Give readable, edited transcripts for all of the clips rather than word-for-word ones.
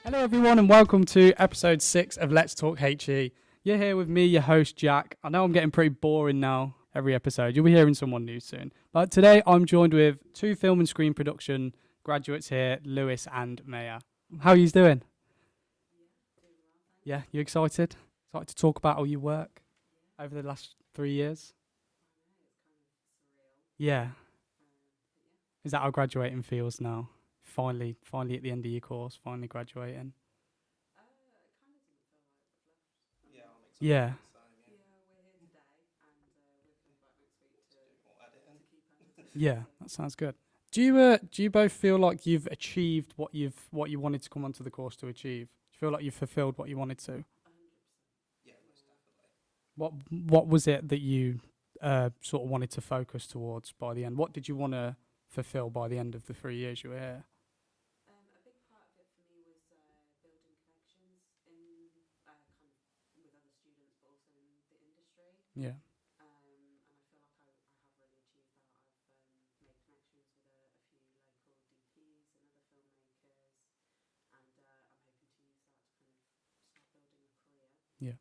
Hello, everyone, and welcome to episode 6 of Let's Talk HE. You're here with me, your host, Jack. I know I'm getting pretty boring now every episode. You'll be hearing someone new soon. But today, I'm joined with two film and screen production graduates here, Lewis and Maya. How are you doing? Yeah, you excited? Excited to talk about all your work over the last 3 years? Yeah. Is that how graduating feels now? Finally at the end of your course, finally graduating. Yeah. Yeah, that sounds good. Do you both feel like you've achieved what you wanted to come onto the course to achieve? Do you feel like you've fulfilled what you wanted to? What was it that you sort of wanted to focus towards by the end? What did you want to fulfill by the end of the 3 years you were here? Yeah. Yeah.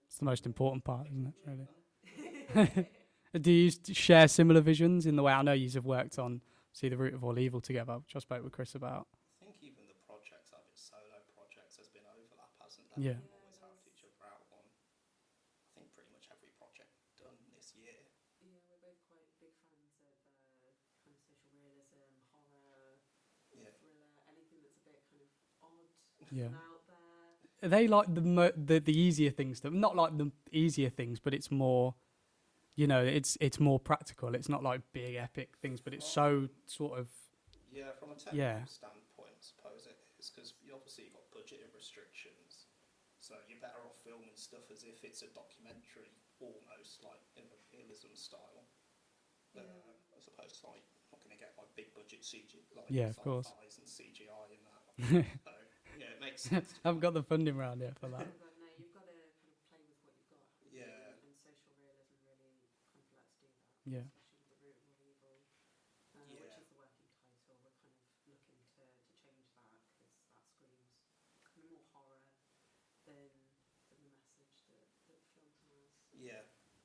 It's the most important part, isn't it? Really. Do you share similar visions in the way I know you have worked on See the Root of All Evil together, which I spoke with Chris about? I think even the projects I've been solo projects, there's been overlap, hasn't there? Yeah. We've always helped each other out on, I think, pretty much every project done this year. Yeah. Yeah. Are they like the easier things? Not like the easier things, but it's more, it's more practical. It's not like big epic things, but it's so sort of Yeah, from a Yeah. technical standpoint, I suppose it is, because you obviously got budgeting restrictions, so you're better off filming stuff as if it's a documentary, almost like in a realism style, as opposed to like not going to get like big budget CG, like Yeah, of course. sci-fis and CGI in that. So yeah, it makes sense. I haven't got the funding around here for that. Yeah. Yeah. Yeah,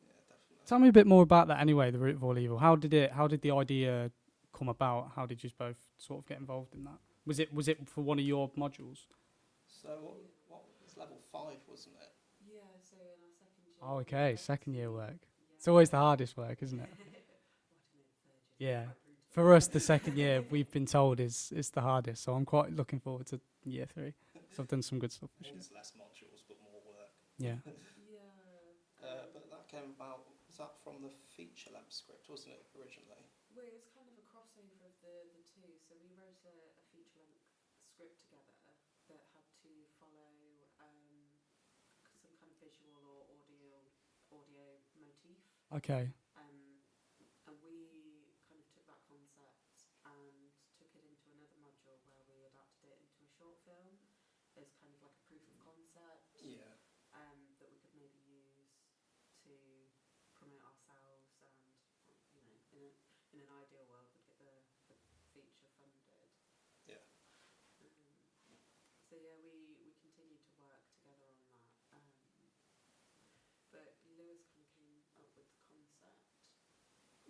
yeah, definitely. Tell me a bit more about that anyway, the Root of All Evil. How did the idea come about? How did you both sort of get involved in that? Was it for one of your modules? So what was level 5, wasn't it? Oh, okay, second year work. It's always the hardest work, isn't it? Yeah. For us, the second year we've been told is the hardest. So I'm quite looking forward to year 3. So I've done some good stuff this year. It's less modules but more work. Yeah. But that came about, was that from the feature length script, wasn't it, originally? Okay. Yeah. Yeah.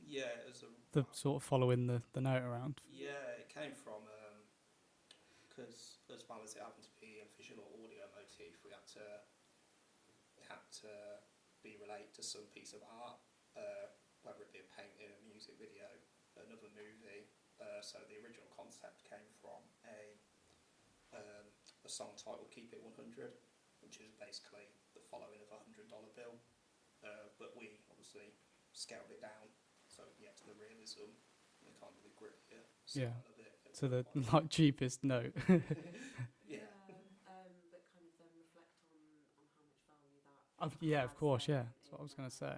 Yeah, it was The sort of following the note around. yeah, it came from because as well as it happened to be a visual or audio motif, it had to be related to some piece of art, whether it be a painting, a music video, another movie. So the original concept came from a song titled "Keep It 100," which is basically the following of $100 bill, but we obviously scaled it down. So yeah, to the realism, the kind of the grittier style of it. To the like cheapest note. Yeah. Yeah, of course, yeah. That's what I was gonna say.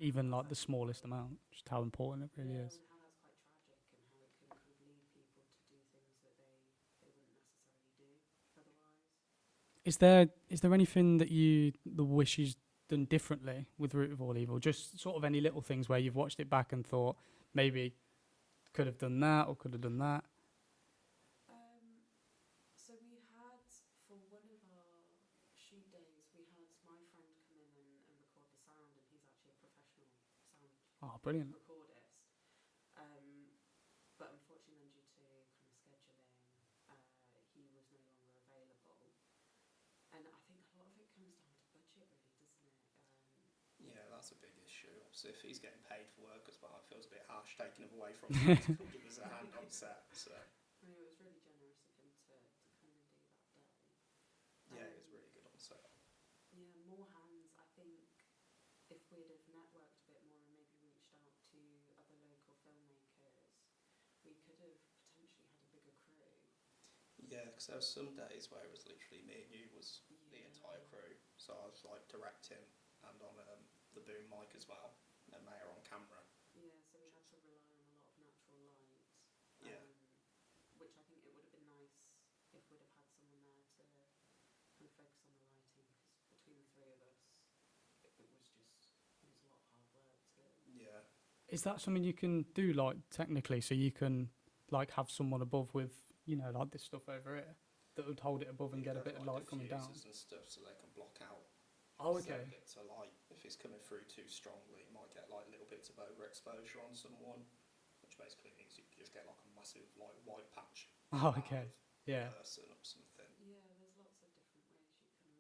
even like the smallest amount, just how important it really is. And how that's quite tragic, and how it can kind of lead people to do things that they wouldn't necessarily do otherwise. Is there anything that you the wish you'd done differently with Root of All Evil? Just sort of any little things where you've watched it back and thought maybe could have done that or could have done that. So we had, for one of our shoot days, we had my friend come in and record the sound, and he's actually a professional sound Oh, brilliant. recordist. But unfortunately, then due to kind of scheduling, he was no longer available. And I think a lot of it comes down to budget, really, doesn't it? Yeah, that's a big issue. Obviously, if he's getting paid for work as well, it feels a bit harsh taking him away from him to come give us a hand on set. So I mean, it was really generous of him to come and do that day. yeah, it was really good on set. Yeah, more hands. I think if we'd have networked a bit more and maybe reached out to other local filmmakers, we could have potentially had a bigger crew. Yeah, because there was some days where it was literally me and you was the entire crew. So I was like directing and on the boom mic as well, and Mayor on camera. Yeah, so we had to rely on a lot of natural light. Yeah. Which I think it would have been nice if we'd have had someone there to kind of focus on the lighting, because between the three of us, it was a lot of hard work to. Yeah. Is that something you can do like technically? So you can like have someone above with like this stuff over here that would hold it above and get a bit of light coming down. And stuff so they can block out. Oh, okay. Bits of light. If it's coming through too strongly, you might get like little bits of overexposure on someone, which basically means you just get like a massive like white patch. Oh, okay. Yeah. Person or something. Yeah, there's lots of different ways you can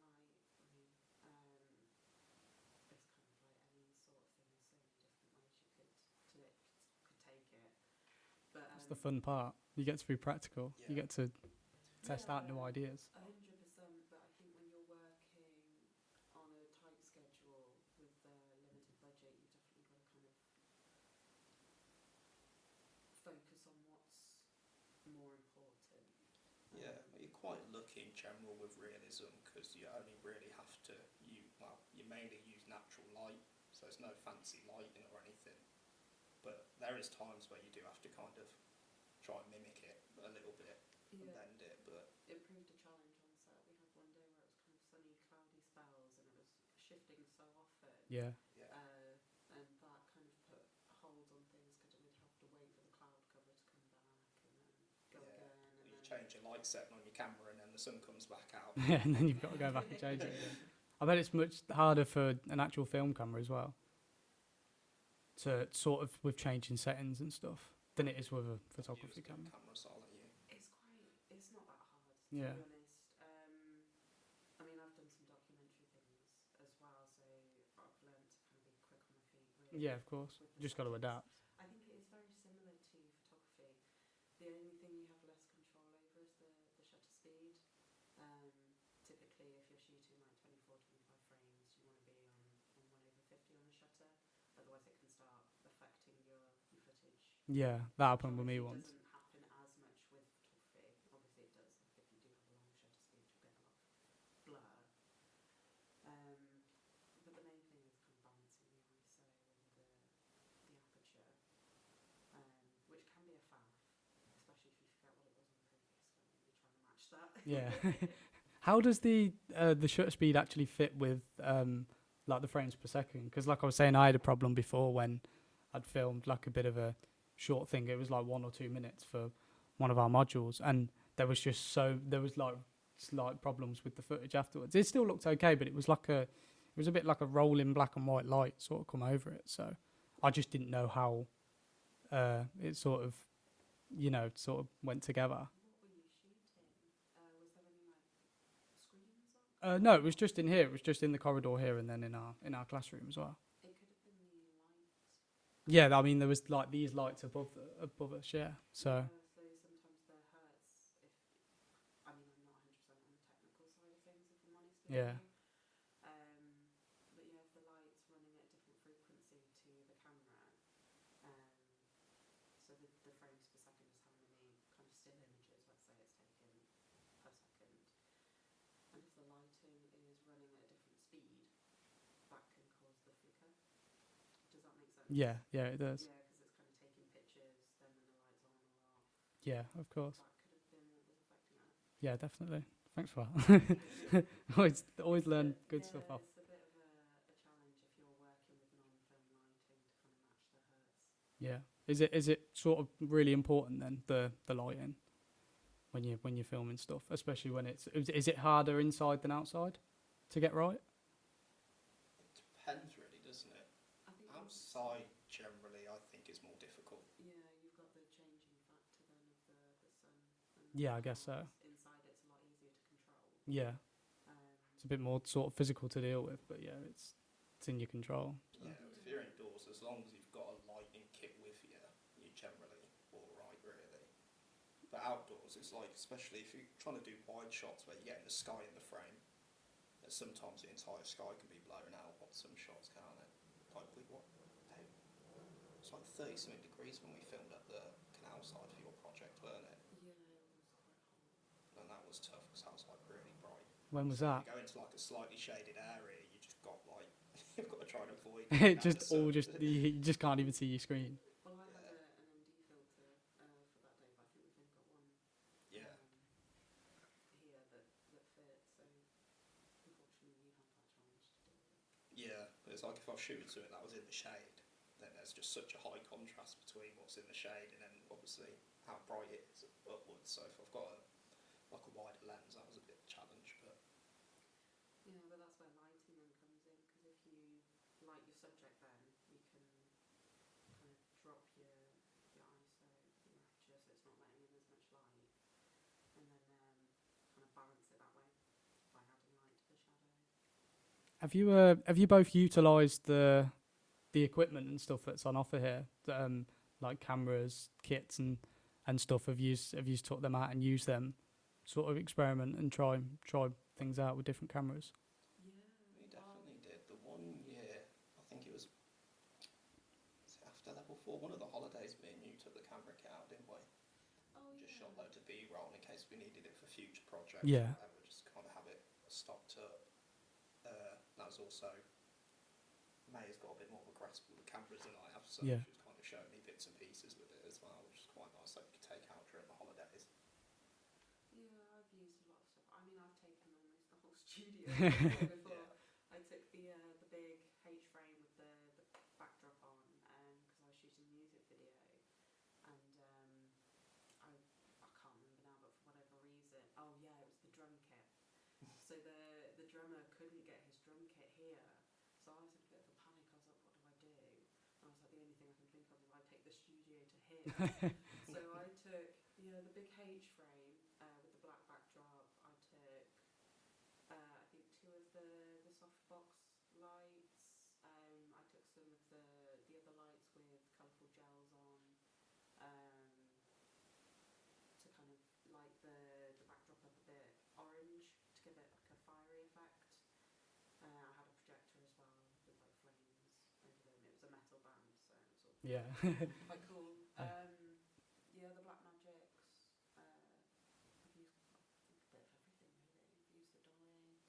light. I mean, it's kind of like any sort of thing. There's so many different ways you could take it. But That's the fun part. You get to be practical. Yeah. You get to test out new ideas. 100%. But I think when you're working on a tight schedule with a limited budget, you've definitely got to kind of focus on what's more important. Yeah, you're quite lucky in general with realism because you only really have to you mainly use natural light, so there's no fancy lighting or anything. But there is times where you do have to kind of try and mimic it a little bit and bend it. But it proved a challenge on set. We had one day where it was kind of sunny, cloudy spells, and it was shifting so often. Yeah. And that kind of put a hold on things because we'd have to wait for the cloud cover to come back and then go again. And you then change your light setting on your camera and then the sun comes back out. And then you've got to go back and change it again. I bet it's much harder for an actual film camera as well to sort of with changing settings and stuff than it is with a photography camera. It's not that hard, to Yeah. be honest. I mean, I've done some documentary things as well, so I've learned to kind of be quick on my feet. Really, Yeah, of course. with the Just got to settings. adapt. I think it is very similar to photography. The only thing you have less control over is the shutter speed. Typically, if you're shooting like 24, 25 frames, you want to be on 1/50 on the shutter. Otherwise, it can start affecting your footage. Yeah, that happened with me It once. doesn't happen as much with photography. Obviously, it does. Like if you do have a long shutter speed, you'll get a lot of blur. But the main thing is kind of balancing the ISO and the aperture, which can be a faff, especially if you forget what it was on the previous film and you're trying to match that. Yeah. How does the shutter speed actually fit with like the frames per second? Because like I was saying, I had a problem before when I'd filmed like a bit of a short thing. It was like 1 or 2 minutes for one of our modules, and there was like slight problems with the footage afterwards. It still looked okay, but it was a bit like a rolling black and white light sort of come over it. So I just didn't know how it sort of went together. What were you shooting? Was there any like screens on? No, it was just in here. It was just in the corridor here, and then in our classroom as well. It could have been the lights. Yeah, I mean there was like these lights above us. Yeah, so So sometimes the hertz. I'm not 100% on the technical side of things, if I'm honest with Yeah. you. But yeah, if the light's running at a different frequency to the camera, so the frames per second is how many kind of still images, let's say, it's taken per second. And if the lighting is running at a different speed, that can cause the flicker. Does Yeah, yeah, it does. Yeah, because it's kind of taking pictures, then when the light's on or off. Yeah, of course. That could have been what was affecting it. Yeah, definitely. Thanks for that. always learn good stuff off. It's a bit of a challenge if you're working with non-film lighting to kind of match the hertz. Yeah. Is it sort of really important then, the lighting when you're filming stuff, especially when is it harder inside than outside to get right? It depends really, doesn't it? I think Outside generally I think is more difficult. Yeah, you've got the changing factor then of the sun. And Yeah, I guess so. Inside it's a lot easier to control. Yeah. It's a bit more sort of physical to deal with, but yeah, it's in your control. So. Yeah, if you're indoors, as long as you've got a lighting kit with you, you're generally alright really. But outdoors, it's like, especially if you're trying to do wide shots where you're getting the sky in the frame, sometimes the entire sky can be blown out on some shots, can't it? Like it's like 30 something degrees when we filmed at the canal side for your project, weren't it? Yeah, it was quite hot. And that was tough because that was like really bright. When was So that? if you go into like a slightly shaded area, you just got like you've got to try and avoid It the just all sun. just you just can't even see your screen. Well, I had an MD filter for that day, but I think we've only got one Yeah. here that fits. So unfortunately, you have that challenge to deal with. Yeah, it's like if I was shooting something that was in the shade, then there's just such a high contrast between what's in the shade and then obviously how bright it is upwards. So if I've got a wider lens, that was a bit of a challenge. But Yeah, but that's where lighting then comes in, because if you light your subject, then you can kind of drop your ISO, your aperture, so it's not letting in as much light, and then kind of balance it that way by adding light to the shadow. Have you both utilised the equipment and stuff that's on offer here, like cameras, kits, and stuff? Have you took them out and used them, sort of experiment and try things out with different cameras? Yeah, we definitely did. The one year, I think it was after level 4, one of the holidays, me and you took the camera kit out, didn't we? Oh, Just yeah. shot loads of B-roll in case we needed it for future projects. Yeah. Or whatever, just kind of have it stocked up. That was also May has got a bit more of a grasp of the cameras than I have, so Yeah. she was kind of showing me bits and pieces with it as well, which is quite nice that you could take out during the holidays. Yeah, I've used a lot of stuff. I mean, I've taken almost the whole studio before. Yeah. I took the big H frame with the backdrop on because I was shooting a music video, and I can't remember now, but for whatever reason, oh yeah, it was the drum kit. So the drummer couldn't get his drum kit here, so I was in a bit of a panic. I was like, what do I do? And I was like, the only thing I can think of is I take the studio to here. So I took the big H frame with the black backdrop. I took I think 2 of the softbox lights. I took some of the other lights with colourful gels on to kind of light the backdrop up a bit orange to give it like a fiery effect. I had a projector as well with like flames over them. It was a metal band, so it was all Yeah. quite cool. Yeah, the Black Magics. I've used a bit of everything really. I've used the dolly.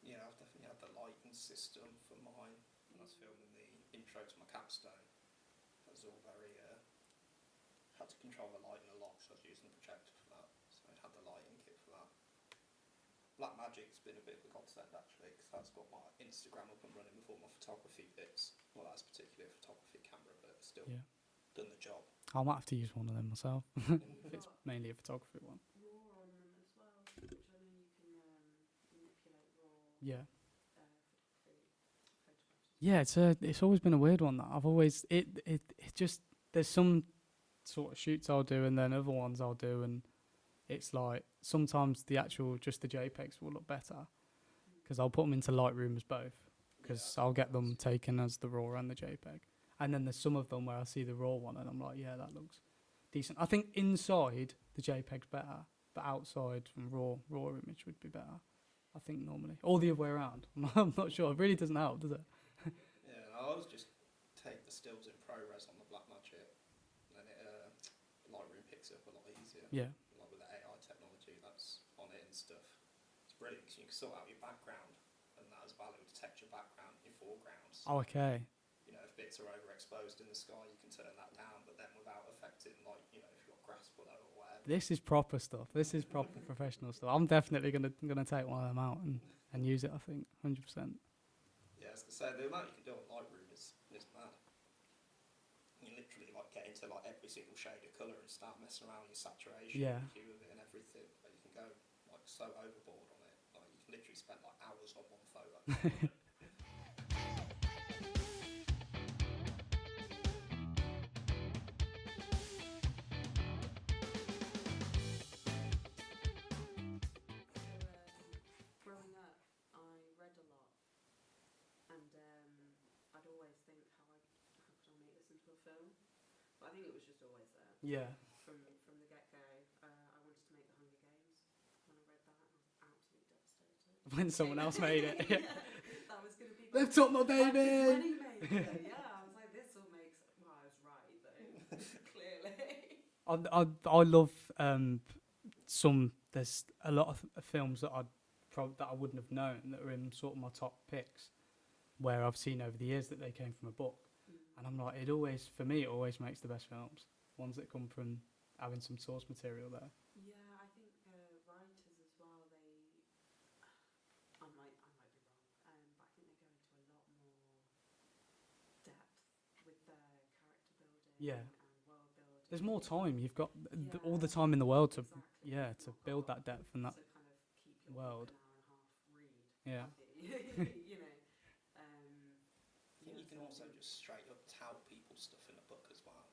Yeah, I've definitely had the lighting system for mine when I was filming the intro to my capstone. That was all very had to control the lighting a lot, so I was using the projector for that. So I had the lighting kit for that. Black Magic's been a bit of a godsend actually, because that's got my Instagram up and running with all my photography bits. Well, that's particularly a photography camera, but still Yeah. done the job. I might have to use one of them myself. You've It's got mainly a photography one. raw on them as well, which I know you can manipulate raw Yeah. photographs. Yeah, it's always been a weird one that I've always it just there's some sort of shoots I'll do and then other ones I'll do, and it's like sometimes the JPEGs will look better because I'll put them into Lightroom as both because I'll get them taken as the RAW and the JPEG, and then there's some of them where I see the RAW one and I'm like, yeah, that looks decent. I think inside the JPEG's better, but outside from raw image would be better. I think normally, or the other way around. I'm not sure. It really doesn't help, does it? Yeah, I always just take the stills in ProRes on the Blackmagic, and then Lightroom picks it up a lot easier. Yeah. Like with the AI technology that's on it and stuff. It's brilliant because you can sort out your background, and that as well, it will detect your background, your foregrounds. Oh, okay. You know, if bits are overexposed in the sky, you can turn that down, but then without affecting, like, you know, if you've got grass below or whatever. This is proper stuff. This is proper professional stuff. I'm definitely gonna take one of them out and use it. I think 100%. Yeah, as I say, the amount you can do on Lightroom is mad. You can literally like get into like every single shade of colour and start messing around with your saturation, Yeah. hue of it, and everything. But you can go like so overboard on it. Like you can literally spend like hours on one photo. Growing up, I read a lot, and I'd always think how could I make this into a film? But I think it was just always there Yeah. from the get go. I wanted to make the Hunger Games. When I read that, I was absolutely devastated. When someone else made it. Yeah, that was going to be. They've took my When baby. he made it, yeah, I was like, this all makes. Well, I was right though, clearly. I love there's a lot of films that I wouldn't have known that are in sort of my top picks, where I've seen over the years that they came from a book, and I'm like, it always makes the best films, ones that come from having some source material there. Yeah, I think writers as well. I might be wrong, but I think they go into a lot more depth with their character building. Yeah. And world building. There's more time. You've got all the time in the world to Exactly. to build that depth and that to kind of keep your world. book an hour and a half read. Yeah. You know. I think you can also just straight up tout people's stuff in a book as well,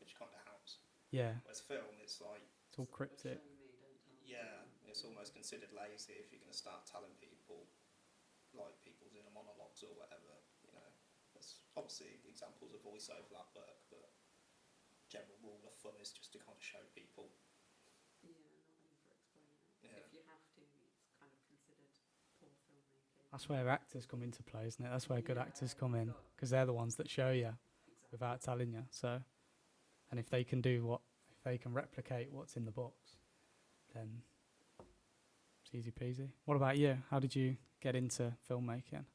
which kind of helps. Yeah. Whereas film, it's like, It's all cryptic. Show me, don't tell me. yeah, it's almost considered lazy if you're going to start telling people, like people's inner monologues or whatever. You know, there's obviously examples of voiceover that work, but general rule of thumb is just to kind of show people. Yeah, not over explain it. Yeah. If you have to, it's kind of considered poor filmmaking. That's where actors come into play, isn't it? That's where good Yeah, actors come in, you've got- because they're the ones that show you Exactly. without telling you. So, and if they can replicate what's in the books, then it's easy peasy. What about you? How did you get into filmmaking?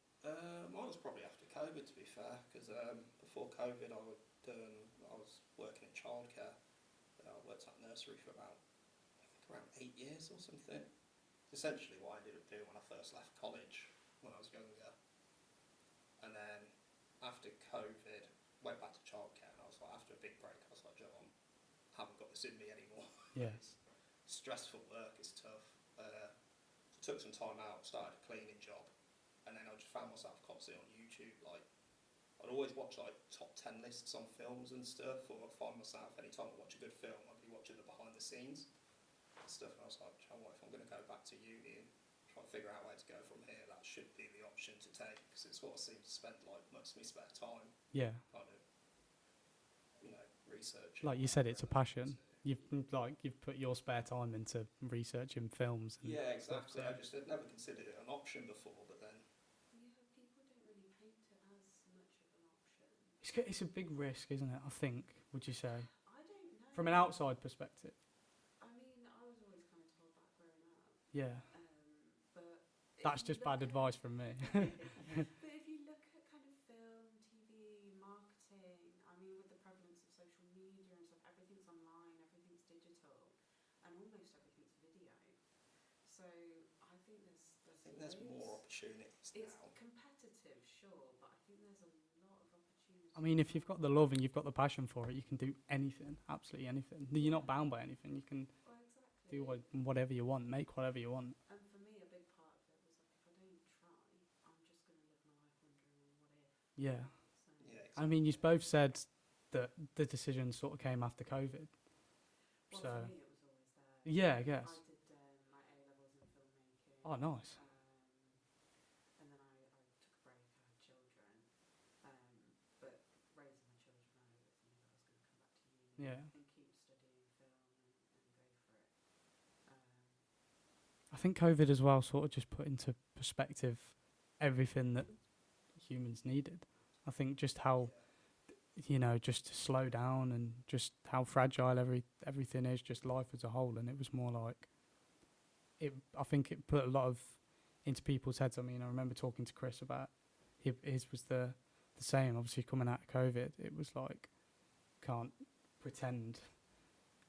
Mine was probably after COVID, to be fair, because before COVID I was working in childcare. I worked at nursery for about, I think, around 8 years or something. Essentially what I ended up doing when I first left college, when I was younger. And then after COVID, went back to childcare, and I was like, after a big break, I was like, John, I haven't got this in me anymore. Yeah. It's stressful work, it's tough. So took some time out, started a cleaning job, and then I just found myself constantly on YouTube. Like, I'd always watch like top 10 lists on films and stuff, or I'd find myself, anytime I watch a good film, I'd be watching the behind the scenes and stuff, and I was like, what if I'm going to go back to uni and try and figure out where to go from here? That should be the option to take, because it's what I seem to spend like most of my spare time, Yeah. kind of, you know, researching. Like you said, it's a passion. You've put your spare time into researching films. And Yeah, stuff, exactly. so- I just had never considered it an option before, but then Yeah, people don't really paint it as much of an option. It's a big risk, isn't it? I think. Would you say, I don't know. from an outside perspective? I mean, I was always kind of told that growing up. Yeah. But if That's you just look bad at- advice from me. But if you look at kind of film, TV, marketing, I mean, with the prevalence of social media and stuff, everything's online, everything's digital, and almost everything's video. So I think there's loads. more opportunities It's now. competitive, sure, but I think there's a lot of opportunities. I mean, if you've got the love and you've got the passion for it, you can do anything, absolutely anything. You're not bound by anything. You can Well, exactly. do whatever you want, make whatever you want. And for me, a big part of it was like, if I don't try, I'm just going to live my life wondering what if. Yeah. So, Yeah, exactly. I mean, you both said that the decision sort of came after COVID. well, So, for me, it was always there. yeah, I guess. I did my A-levels in filmmaking. Oh, nice. And then I took a break, I had children. But raising my children, I always knew that I was going to come back to uni Yeah. and keep studying film and go for it. I think COVID as well sort of just put into perspective everything that humans needed. I think just how, just to slow down and just how fragile everything is, just life as a whole. And it was more like, I think it put a lot of into people's heads. I mean, I remember talking to Chris about his was the the same. Obviously, coming out of COVID, it was like can't pretend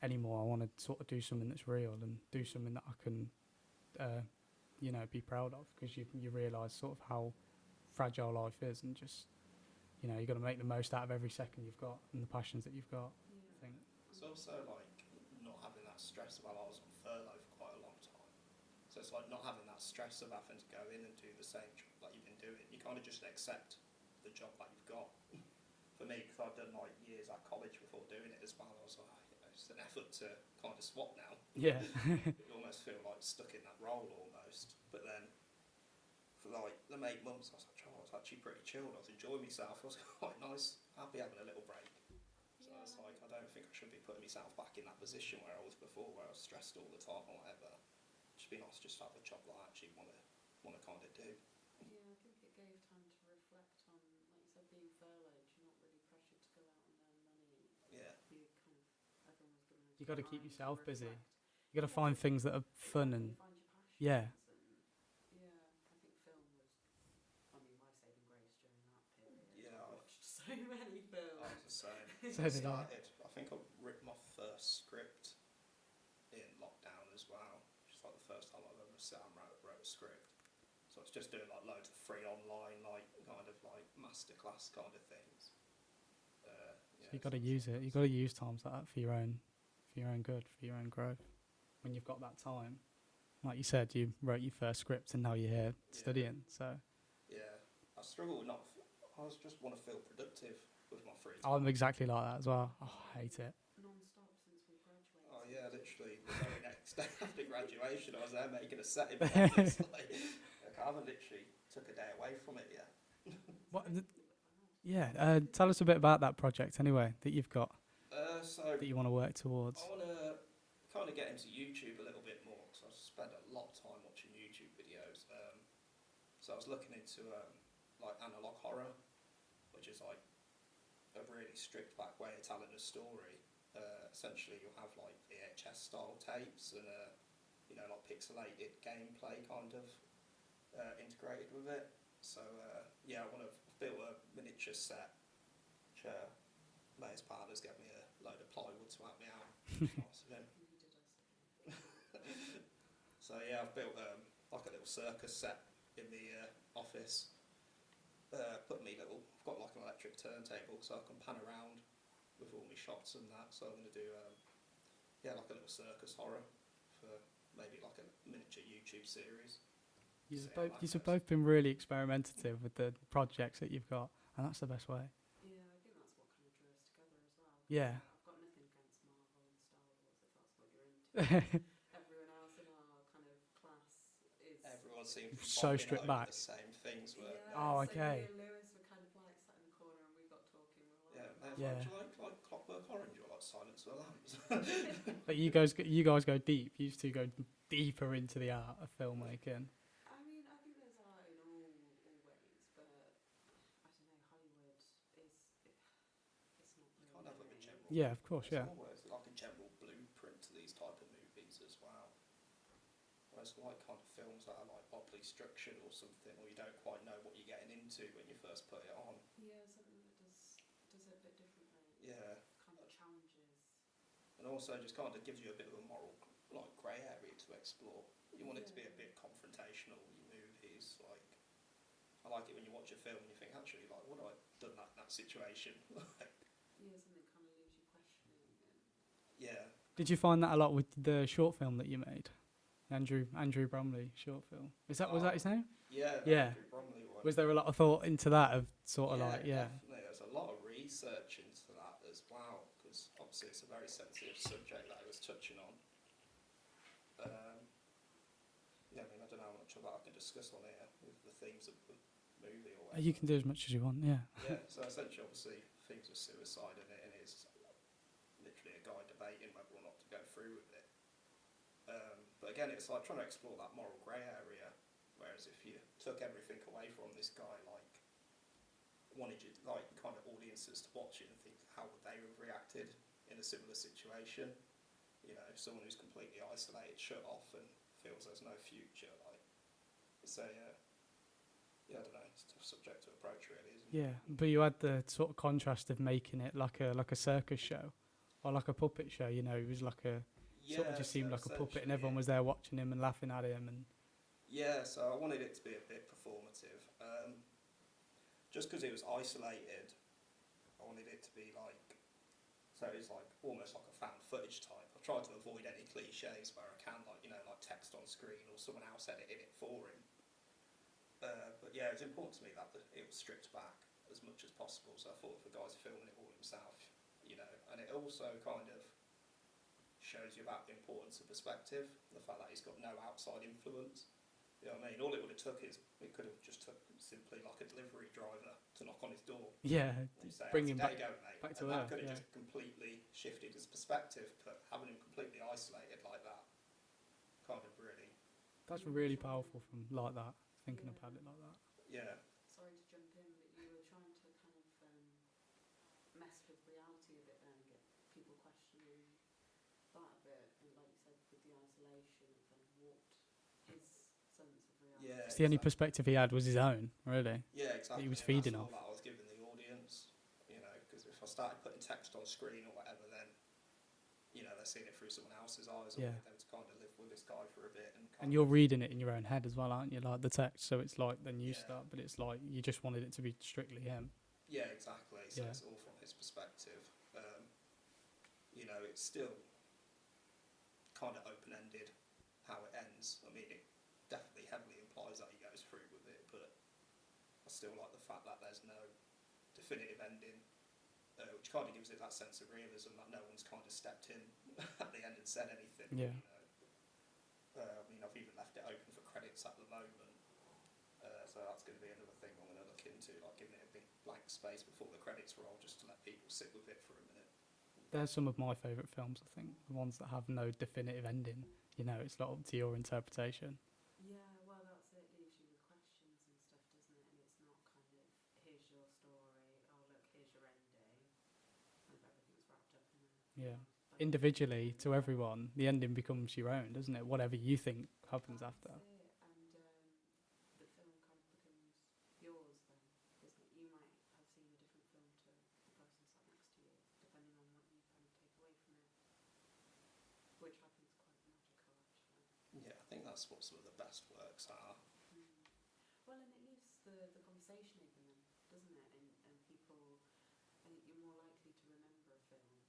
anymore. I want to sort of do something that's real and do something that I can, be proud of, because you realise sort of how fragile life is, and just you got to make the most out of every second you've got and the passions that you've got. Yeah. I think. It's also like not having that stress. Well, I was on furlough for quite a long time, so it's like not having that stress of having to go in and do the same job that you've been doing. You kind of just accept the job that you've got. For me, because I've done like years at college before doing it as well, I was like, it's an effort to kind of swap now. Yeah. You almost feel like stuck in that role almost. But then for like the 8 months, I was like, oh, I was actually pretty chilled. I was enjoying myself. I was quite nice, happy having a little break. So Yeah, it's like, I don't think I should be putting myself back in that position where I was before, where I was stressed all the time or whatever. It should be nice just to have a job that I actually want to kind of do. Yeah, I think it gave time to reflect on, like you said, being furloughed. You're not really pressured to go out and earn money. Yeah. You kind of, everyone was given You got to keep time yourself busy. reflect. You got to find things that are fun and Find your passions. yeah. And yeah, I think film was, my saving grace during that period. Yeah, I watched so many films. I was the same. So did I. I think I wrote my first script in lockdown as well. It's like the first time I've ever sat and wrote a script. So I was just doing like loads of free online, like kind of like masterclass kind of things. So you got to use it. You got to use times like that for your own good, for your own growth. When you've got that time, like you said, you wrote your first script and now you're here studying. So yeah, I struggle with not. I just want to feel productive with my free time. I'm exactly like that as well. Oh, I hate it. Non-stop since we graduated. Oh yeah, literally the very next day after graduation, I was there making a set in my office. Like, I haven't literally took a day away from it yet. What? Yeah. Tell us a bit about that project anyway that you've got So that you want to work towards. I want to kind of get into YouTube a little bit more, because I spend a lot of time watching YouTube videos. So I was looking into like analog horror, which is like a really stripped back way of telling a story. Essentially, you'll have like VHS style tapes and like pixelated gameplay kind of integrated with it. So I want to build a miniature set, which May's partners gave me a load of plywood to help me out. Nice of him. So yeah, I've built like a little circus set in the office. I've got like an electric turntable, so I can pan around with all my shots and that. So I'm going to do like a little circus horror for maybe like a miniature YouTube series. You've both been really experimentative with the projects that you've got, and that's the best way. Yeah, I think that's what kind of drew us together as well. Yeah. I've got nothing against Marvel and Star Wars if that's what you're into. Everyone else in our kind of class is... Everyone seems to be So bopping stripped over back. the same things. Oh, so okay. me and Lewis were kind of like sat in the corner and we got talking. We were like, Yeah, Yeah. do you like Clockwork Orange or like Silence of the Lambs? But you guys go deep. You used to go deeper into the art of filmmaking. I mean, I think there's art in all ways, but I don't know, Hollywood is... It's not really... Kind of have a general... Yeah, of course, It's yeah. always like a general blueprint to these type of movies as well. Whereas like kind of films that are like oddly structured or something, or you don't quite know what you're getting into when you first put it on. Yeah, something that does it a bit differently. Yeah. Kind of challenges. And also just kind of gives you a bit of a moral like grey area to explore. You want it to be a bit confrontational, your movies. Like, I like it when you watch a film and you think, actually, like, what have I done in that situation? Yeah, something kind of leaves you questioning. And Yeah. Did you find that a lot with the short film that you made? Andrew Bromley short film. Was that his name? Yeah. Yeah. Andrew Bromley one. Was there a lot of thought into that of sort of Definitely. There's a lot of research into that as well, because obviously it's a very sensitive subject that I was touching on. I don't know how much of that I can discuss on here with the themes of the movie or whatever. You can do as much as you want, yeah. Yeah, so essentially, obviously, themes of suicide in it, and it's literally a guy debating whether or not to go through with it. But again, it's like trying to explore that moral grey area, whereas if you took everything away from this guy, like, wanted you, like, kind of audiences to watch it and think, how would they have reacted in a similar situation? You know, someone who's completely isolated, shut off, and feels there's no future, like, so, I don't know, it's subject to approach, really, isn't it? Yeah, but you had the sort of contrast of making it like a circus show or like a puppet show. You know, it was like a sort of just seemed like a puppet, and everyone was there watching him and laughing at him. And yeah, so I wanted it to be a bit performative. Just because it was isolated, I wanted it to be like, so it's like almost like a found footage type. I've tried to avoid any cliches where I can, like, you know, like text on screen or someone else editing it for him. But yeah, it's important to me that it was stripped back as much as possible. So I thought if the guy's filming it all himself, you know, and it also kind of shows you about the importance of perspective, the fact that he's got no outside influence. You know what I mean? All it would have took is, it could have just took simply like a delivery driver to knock on his door. yeah, And say, bring him "There back. you go, mate." back to and that Earth, could have yeah. just completely shifted his perspective, but having him completely isolated like that kind of really, That's really powerful from like that. Thinking about it like that. yeah. Sorry to jump in, but you were trying to kind of mess with reality a bit there and get people questioning that a bit, and like you said, with the isolation, it kind of warped his sense of reality. Yeah, It's the only perspective he had was his own, really. Yeah, exactly. He was and feeding that's off. all that I was giving the audience, you know, because if I started putting text on screen or whatever, then, you know, they're seeing it through someone else's eyes. I Yeah. wanted them to kind of live with this guy for a bit. And you're reading it in your own head as well, aren't you? Like the text, so it's like then you Yeah. start, but it's like you just wanted it to be strictly him. Yeah, exactly. So Yeah. it's all from his perspective. You know, it's still kind of open-ended how it ends. I mean, it definitely heavily implies that he goes through with it, but I still like the fact that there's no definitive ending, which kind of gives it that sense of realism that no one's kind of stepped in at the end and said anything. Yeah. You know? I mean, I've even left it open for credits at the moment, so that's going to be another thing I'm going to look into, like giving it a big blank space before the credits roll, just to let people sit with it for a minute. They're some of my favourite films, I think. The ones that have no definitive ending. You know, it's not up to your interpretation. Yeah, well, that's it. Leaves you with questions and stuff, doesn't it? And it's not kind of, here's your story, oh look, here's your ending, kind of everything's wrapped up in a Yeah. nice bow. Individually, to everyone, the ending becomes your own, doesn't it? Whatever you think happens after. That's it. And the film kind of becomes yours then, isn't it? You might have seen a different film to the person sat next to you, depending on what you kind of take away from it, which I think is quite magical, actually. Yeah, I think that's what some of the best works are. Well, and it leaves the conversation open then, doesn't it? And people, I think you're more likely to remember a film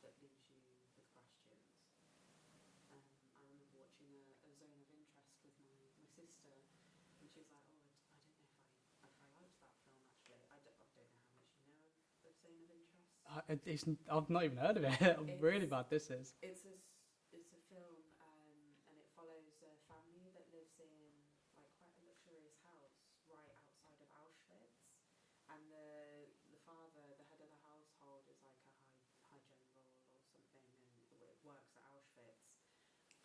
that leaves you with questions. I remember watching a Zone of Interest with my sister, and she was like, oh, I don't know if I liked that film, actually. I don't know how much you know of Zone of Interest. I've not even heard of it. Really bad this is. It's a film, and it follows a family that lives in like quite a luxurious house right outside of Auschwitz, and the father, the head of the household, is like a high general or something, and it works at Auschwitz.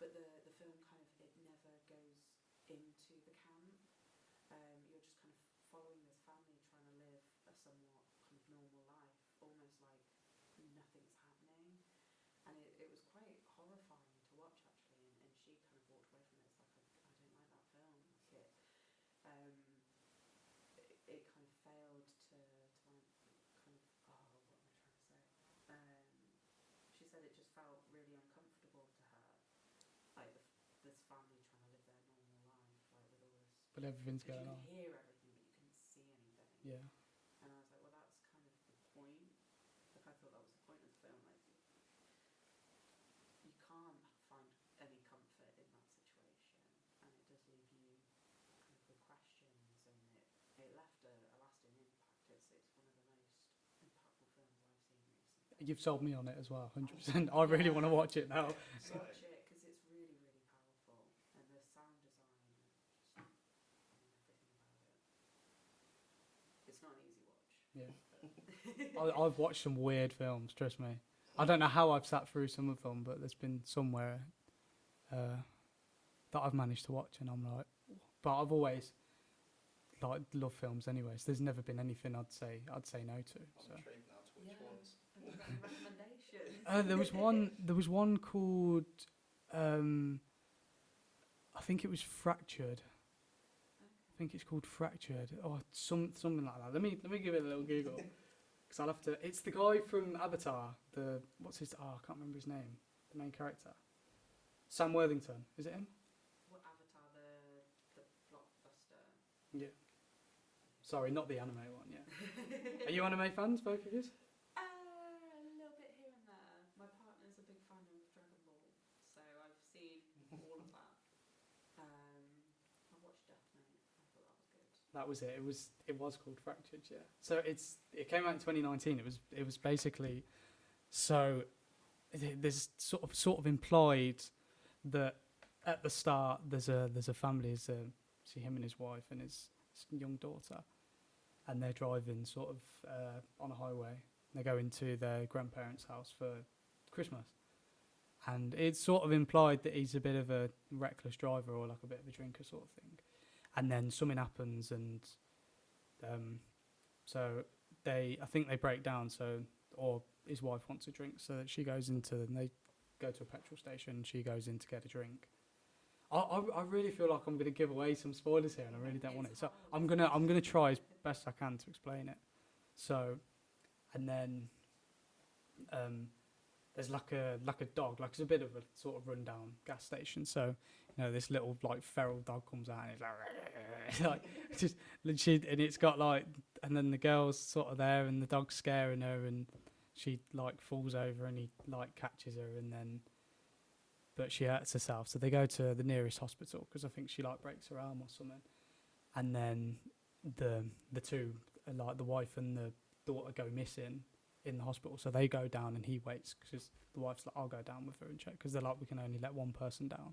But the film kind of, it never goes into the camp. You're just kind of following this family trying to live a somewhat kind of normal life, almost like nothing's happening. And it was quite horrifying to watch, actually, and she kind of walked away from it. It's like, I don't like that film. Like it kind of failed to kind of, oh, what am I trying to say? She said it just felt really uncomfortable to her, like this family trying to live their normal life, like with all this. But everything's 'Cause going you on. can hear everything, but you couldn't see anything. Yeah. And I was like, well, that's kind of the point. Like, I thought that was the point of the film. Like, you can't find any comfort in that situation, and it does leave you kind of with questions, and it left a lasting impact. It's one of the most impactful films I've seen recently. You've sold me on it as well, 100%. I really want to watch it now. So, Watch it, because it's really, really powerful, and the sound design, just everything about it. It's not an easy watch. Yeah. I've watched some weird films, trust me. I don't know how I've sat through some of them, but there's been somewhere that I've managed to watch, and I'm like, but I've always like loved films anyways. There's never been anything I'd say no to. I'm So intrigued now to which ones. Have you got any recommendations? there was one called I think it was Fractured. I think it's called Fractured or something like that. Let me give it a little Google because I'll have to. It's the guy from Avatar. What's his? Oh, I can't remember his name. The main character, Sam Worthington. Is it him? What Avatar, the blockbuster? Yeah. Sorry, not the anime one. Yeah. Are you anime fans, both of you? A little bit here and there. My partner's a big fan of Dragon Ball, so I've seen all of that. I watched Death Note. I thought that was good. That was it. It was called Fractured. Yeah. So it came out in 2019. It was basically so. There's sort of implied that at the start there's a family. See him and his wife and his young daughter, and they're driving sort of on a highway. They go into their grandparents' house for Christmas, and it's sort of implied that he's a bit of a reckless driver or like a bit of a drinker sort of thing. And then something happens, and so I think they break down. Or his wife wants a drink, so that she goes into, and they go to a petrol station. And she goes in to get a drink. I really feel like I'm going to give away some spoilers here, and I really don't want it. So I'm gonna try as best I can to explain it. So, and then there's like a dog, like it's a bit of a sort of rundown gas station. So this little like feral dog comes out and it's like just and it's got like, and then the girl's sort of there and the dog's scaring her and she like falls over and he like catches her and then. But she hurts herself, so they go to the nearest hospital because I think she like breaks her arm or something. And then the two, like the wife and the daughter, go missing in the hospital. So they go down and he waits because the wife's like, "I'll go down with her and check," because they're like, "We can only let one person down."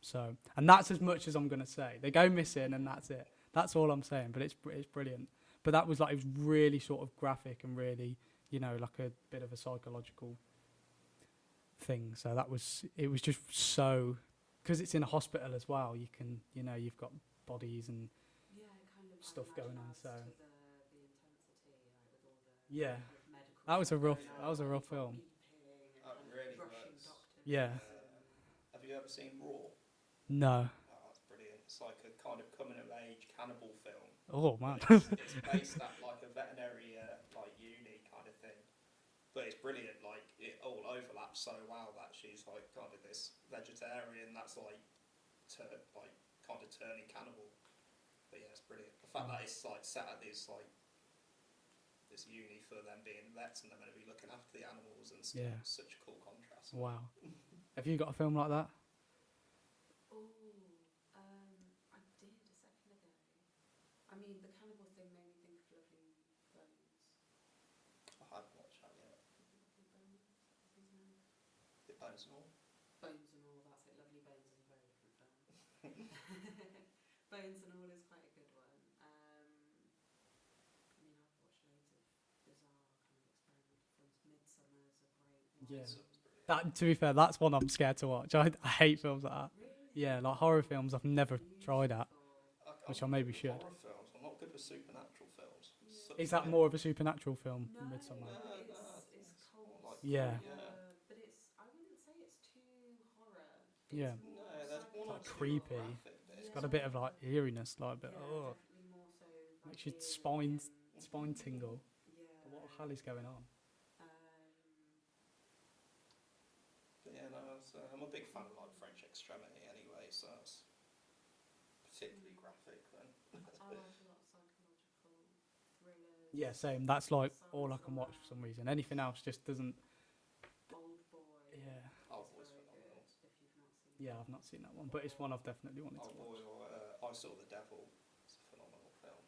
So, and that's as much as I'm gonna say. They go missing and that's it. That's all I'm saying. But it's brilliant. But that was like, it was really sort of graphic and really, like a bit of a psychological thing. So it was just so, because it's in a hospital as well, you can, you've got bodies and Kind of stuff going on. So the intensity, with all the yeah, medical that was a stuff rough film. That really rushing works. doctors. Yeah. Have you ever seen Raw? No. Oh, that's brilliant. It's like a kind of coming of age cannibal film. Oh man. It's based at like a veterinary like uni kind of thing, but it's brilliant. Like it all overlaps so well that she's like kind of this vegetarian that's like kind of turning cannibal. But yeah, it's brilliant. The fact that it's like set at this uni for them being vets and they're going to be looking after the animals and stuff. Yeah. It's such a cool contrast. Wow. Have you got a film like that? I did a second ago. I mean, the cannibal thing made me think of Lovely Bones. I haven't watched that yet. Lovely Bones? Is that his name? The Bones and All. Bones and All, that's it. Lovely Bones is a very different film. Bones and All is quite a good one. I mean, I've watched loads of bizarre kind of experimental films. Midsummer's a great one. Yeah. Midsummer's brilliant. That, to be fair, that's one I'm scared to watch. I hate films like that. Really? Yeah, like horror films I've never tried at, which I maybe should. Horror films. I'm not good with supernatural films. Yeah. Is that more of a supernatural film? No, Midsummer. it's cult. Yeah. But I wouldn't say it's too horror. Yeah. It's No, more there's one or Like two creepy. graphic bits. It's got a bit of like eeriness, like a bit. Yeah, Oh, definitely more so. makes your Nigerian. spine tingle. Yeah. What the hell is going on? But yeah, no, I'm a big fan of like French extremity anyway, so it's particularly graphic then. I like a lot of psychological thrillers. Yeah, same. That's like all I can watch for some reason. Anything else just doesn't. Old Boy. Yeah. Old is Boy's very phenomenal. good, if you've not seen Yeah, it. I've not seen that one, but it's one I've definitely wanted to Old Boy watch. or I Saw the Devil. It's a phenomenal film.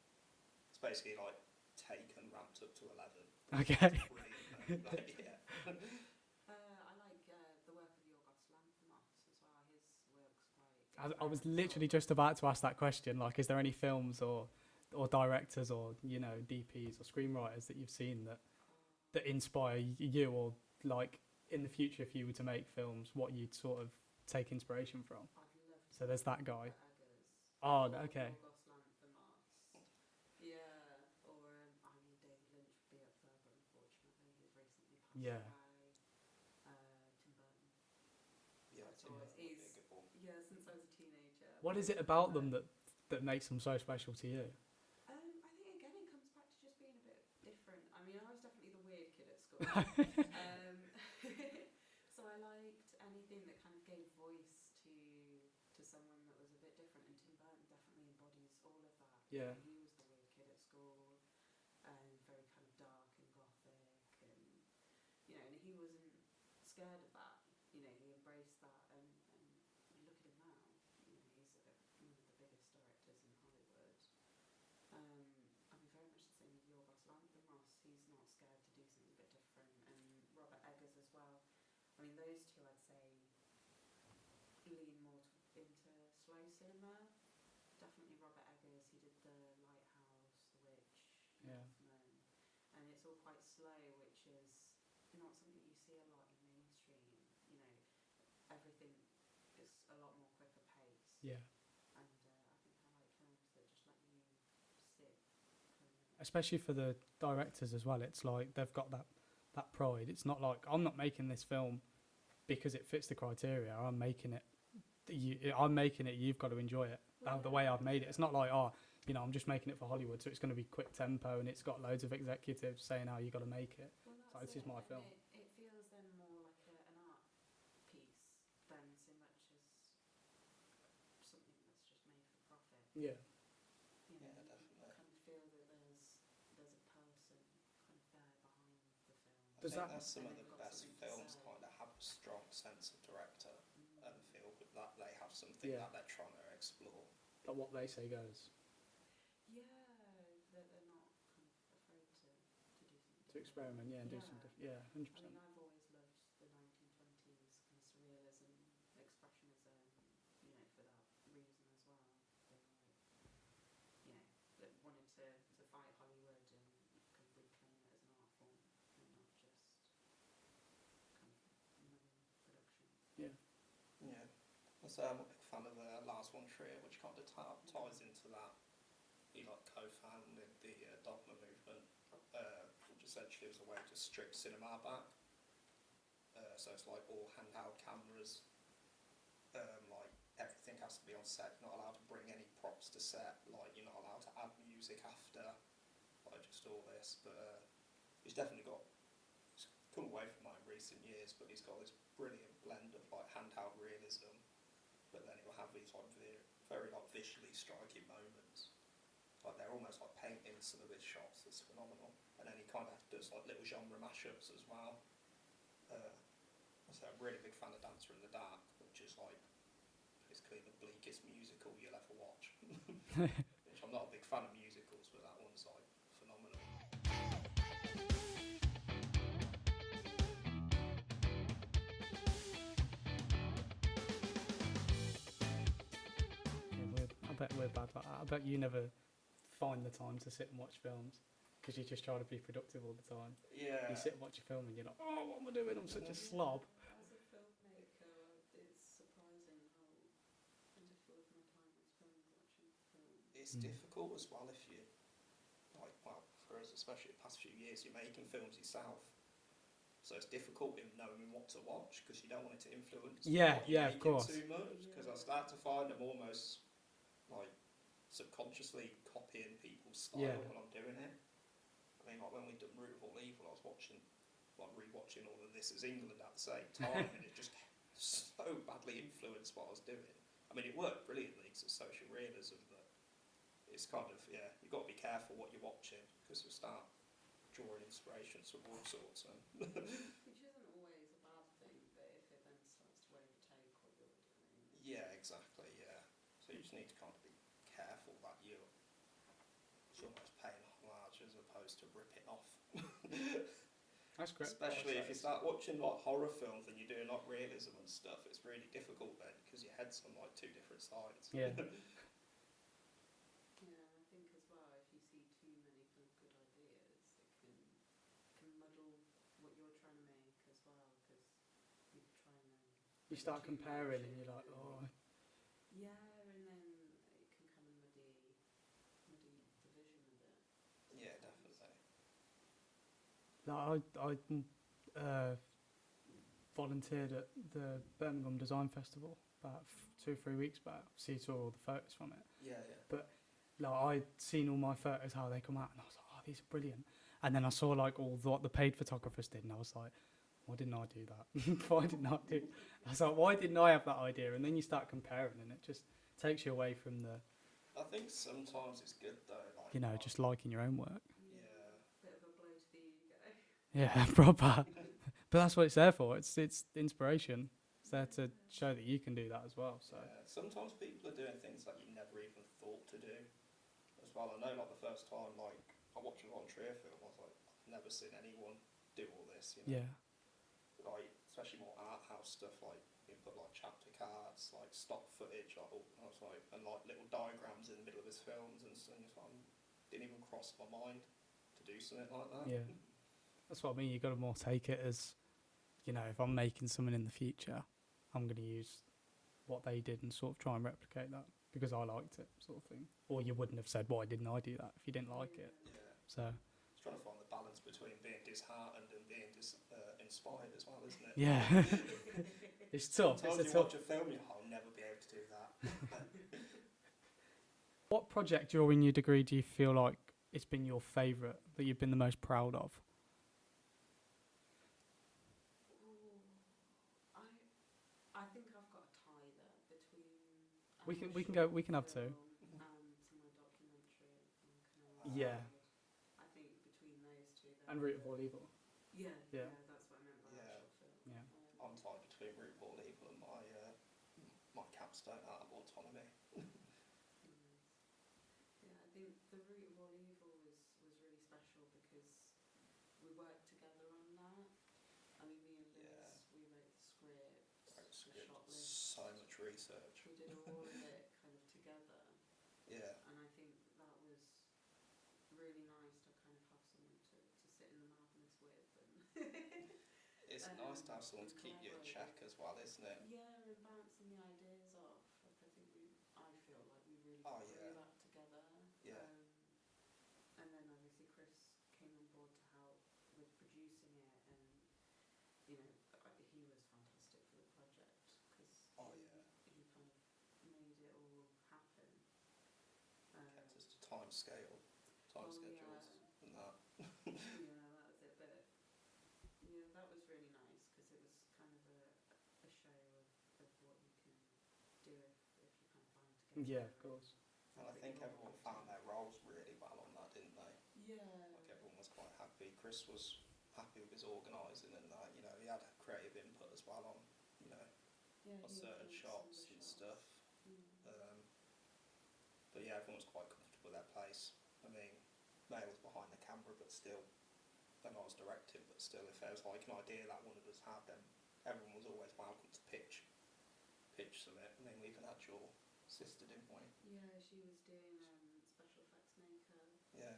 It's basically like Taken ramped up to 11. Okay. Brilliant. Like, yeah. I like the work of Yorgos Lanthimos as well. His work's quite. I was literally just about to ask that question. Like, is there any films or directors or DPs or screenwriters that you've seen that inspire you, or like in the future if you were to make films, what you'd sort of take inspiration from? I'd love to So there's see that guy. Eggers. Oh, okay. Yorgos Lanthimos. Yeah, or I mean David Lynch would be up there, but unfortunately he's recently passed Yeah. away. Tim Burton. Yeah, That's Tim always- Burton would be a he's- good one. Yeah, since I was a teenager. What is it about them that that makes them so special to you? I think again it comes back to just being a bit different. I mean, I was definitely the weird kid at school. So I liked anything that kind of gave voice to someone that was a bit different, and Tim Burton definitely embodies all of that. Yeah. He was the weird kid at school, very kind of dark and gothic, and and he wasn't scared of that. He embraced that, and look at him now. He's one of the biggest directors in Hollywood. I mean, very much the same with Yorgos Lanthimos. He's not scared to do something a bit different, and Robert Eggers as well. I mean, those two, I'd say, lean more into slow cinema. Definitely Robert Eggers. He did The Lighthouse, The Witch, Yeah. Northman, and it's all quite slow, which is not something you see a lot in mainstream. Everything is a lot more quicker pace. Yeah. And I think I like films that just let you sit. Especially for the directors as well. It's like they've got that pride. It's not like I'm not making this film because it fits the criteria. I'm making it. You've got to enjoy it. The way I've made it. It's not like I'm just making it for Hollywood, so it's going to be quick tempo and it's got loads of executives saying how you got to make it. Well, So this is my film. It feels then more like an art piece than so much as something that's just made for profit. Yeah. Yeah, You definitely. kind of feel that there's a person kind of there behind the film. I Does think that- that's some of And the they've got best something to films say. kind of have a strong sense of director Mm. and feel that they have something Yeah. that they're trying to explore. But what they say goes. Yeah, that they're not kind of afraid to do something. To experiment, yeah, and do some Yeah. different. Yeah, 100%. I mean, I've always loved the 1920s kind of surrealism, expressionism, for that reason as well. They that wanted to fight Hollywood and kind of reclaim it as an art form and not just kind of money production. Yeah. I'm a big fan of Lars von Trier, which kind of ties into that. He co-founded the Dogma movement, which essentially was a way to strip cinema back. So it's like all handheld cameras, everything has to be on set. You're not allowed to bring any props to set. You're not allowed to add music after. Just all this. But he's definitely he's come away from that in recent years. But he's got this brilliant blend of handheld realism. But then he'll have these very visually striking moments. They're almost like painting some of his shots. It's phenomenal. And then he kind of does little genre mashups as well. So I'm a really big fan of Dancer in the Dark, which is basically the bleakest musical you'll ever watch. Which I'm not a big fan of musicals, but that one's phenomenal. I bet we're bad like that. I bet you never find the time to sit and watch films because you just try to be productive all the time. Yeah. You sit and watch a film and you're like, oh, what am I doing? I'm such a slob. As a filmmaker, it's surprising how little of my time I spend watching films. It's difficult as well if you, for us, especially the past few years, you're making films yourself. So it's difficult in knowing what to watch because you don't want it to influence what you're of making course. too much. Because I start to find I'm almost subconsciously copying people's style when I'm doing it. I mean, when we'd done Root of All Evil, I was rewatching all of This Is England at the same time, and it just so badly influenced what I was doing. I mean, it worked brilliantly because it's social realism, but it's kind of, you've got to be careful what you're watching because you'll start drawing inspirations from all sorts. Which isn't always a bad thing, but if it then starts to overtake what you're doing. Yeah, exactly, yeah. So you just need to kind of be careful that you're almost paying homage as opposed to ripping off. That's great. Especially if you start watching horror films and you're doing realism and stuff, it's really difficult then because your head's on two different sides. Yeah. Yeah, I think as well, if you see too many kind of good ideas, it can muddle what you're trying to make as well, because you try and then... You start comparing and you're like, oh. Yeah, and then it can kind of muddy the vision a bit. Yeah, definitely. I volunteered at the Birmingham Design Festival about 2 or 3 weeks back. So you saw all the photos from it. Yeah. Like I'd seen all my photos how they come out, and I was like, oh, these are brilliant. And then I saw like all what the paid photographers did, and I was like, why didn't I do that? Why didn't I do? I was like, why didn't I have that idea? And then you start comparing, and it just takes you away from the, I think sometimes it's good though, like you know, just liking your own work. Yeah. Bit of a blow to the ego. Yeah, proper. But that's what it's there for. It's inspiration. It's there to show that you can do that as well. So Yeah. Sometimes people are doing things that you never even thought to do as well. I know, like the first time, like I watched a Von Trier film, I was like, I've never seen anyone do all this. You know? yeah, Like especially more art house stuff, like you put like chapter cards, like stock footage, like all, I was like, and like little diagrams in the middle of his films and things. Like, didn't even cross my mind to do something like that. yeah. That's what I mean. You got to more take it as, you know, if I'm making something in the future, I'm going to use what they did and sort of try and replicate that because I liked it, sort of thing. Or you wouldn't have said, why didn't I do that if you didn't like it? Yeah. So It's trying to find the balance between being disheartened and being inspired as well, isn't it? yeah, it's tough. Sometimes It's you a watch tough. a film, I'll never be able to do that. What project during your degree do you feel like it's been your favourite that you've been the most proud of? I think I've got a tie there between. We can have two. And my documentary. Yeah. I think between those two. And Root of All Evil. Yeah, Yeah. that's what I meant by Yeah. actual film. Yeah. I'm tied between Root of All Evil and my capstone out of Autonomy. Nice. Yeah, I think the Root of All Evil was really special because we worked together on that. I mean, me and Liz, Yeah. we wrote the script, Wrote the script, shot list. so much research. We did all of it kind of together, Yeah. and I think that was really nice to kind of have someone to sit in the madness with. And It's nice to have someone to keep you in check as well, isn't it? yeah, and bouncing the ideas off. Like I think I feel like we really Oh, got yeah. through that together. Yeah. And then obviously Chris came on board to help with producing it, and you know he was fantastic for the project because Oh, yeah. he kind of made it all happen. Kept us to time schedules and that. Yeah, that was it. But yeah, that was really nice because it was kind of a show of what you can do if you kind of band together. Yeah, of course. And I think everyone found their roles really well on that, didn't they? Yeah. Like everyone was quite happy. Chris was happy with his organising and that, you know, he had creative input as well on, you know, Yeah, on he certain influenced shots some and of the stuff. Mm. But yeah, everyone was quite comfortable with their place. I mean, May was behind the camera, but still, and I was directing, but still, if there was like an idea that one of us had, then everyone was always welcome to pitch something. I mean, we even had your sister, didn't we? Yeah, she was doing special effects maker, Yeah.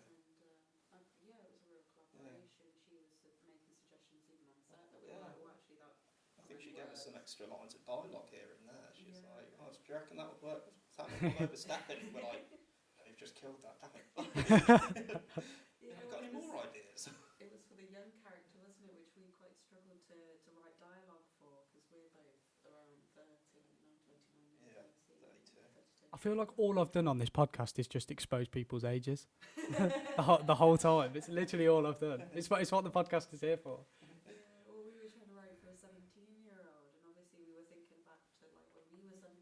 and yeah, it was a real collaboration. She was making suggestions even on set that we were Yeah. like, well, actually that. I think she gave us some extra lines of dialogue here and there. She was Yeah. like, "Oh, do you reckon that would work? Sound like I'm overstepping." We're like, "No, you've just killed that, damn it." Yeah, Have you got any more ideas? It was for the young character, wasn't it, which we quite struggled to write dialogue for because we're both around 30, no, 29, Yeah, 30, 32. I feel like all I've done on this podcast is just expose people's ages. the whole time. It's literally all I've done. It's what the podcast is here for. Yeah, well, we were trying to write for a 17-year-old, and obviously we were thinking back to like when we were 17,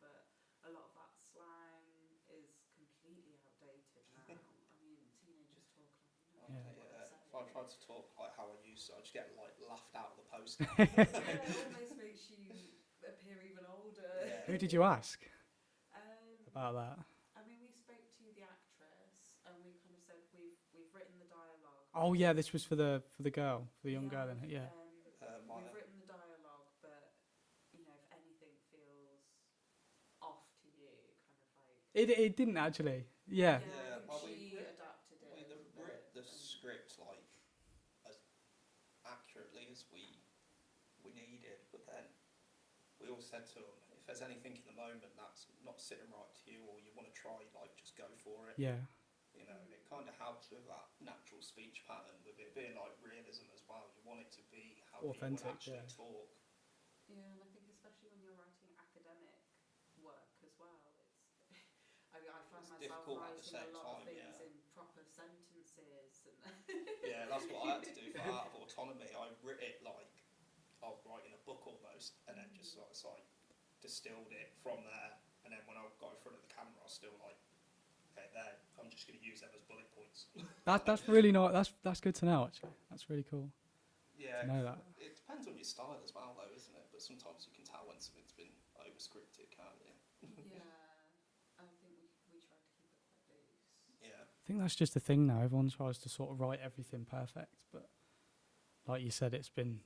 but a lot of that slang is completely outdated now. I mean, teenagers talk like you know Yeah. what Yeah. they're saying. If I tried to talk like how I used to, I'd just get like laughed out of the poster. Yeah, it almost makes you appear even older. Yeah. Who did you ask Um, about that? I mean, we spoke to the actress, and we kind of said we've written the dialogue. Oh yeah, this was for the girl, for the young girl. Then yeah. Maya. We've written the dialogue, but you know, if anything feels off to you, kind of like. It didn't actually. Yeah. Yeah, I well, think we she writ- adapted it. We a little wrote bit, the and- script like as accurately as we needed, but then we all said to them, if there's anything in the moment that's not sitting right to you, or you want to try, like just go for it. Yeah. You know, and it kind of helps with that natural speech pattern, with it being like realism as well. You want it to be how Authentic, people actually yeah. talk. Yeah, and I think especially when you're writing academic difficult at the writing same a lot time. of things Yeah. in proper sentences. And Yeah, that's what I had to do for Art of Autonomy. I wrote it like I was writing a book almost, and then just sort of like distilled it from there. And then when I got in front of the camera, I was still like, okay, there. I'm just going to use them as bullet points. That's really nice. That's good to know. Actually, that's really cool. Yeah, To know that. it depends on your style as well, though, isn't it? But sometimes you can tell when something's been over-scripted, can't you? yeah, I think we tried to keep it quite loose. Yeah. I think that's just the thing now. Everyone tries to sort of write everything perfect, but like you said, it's been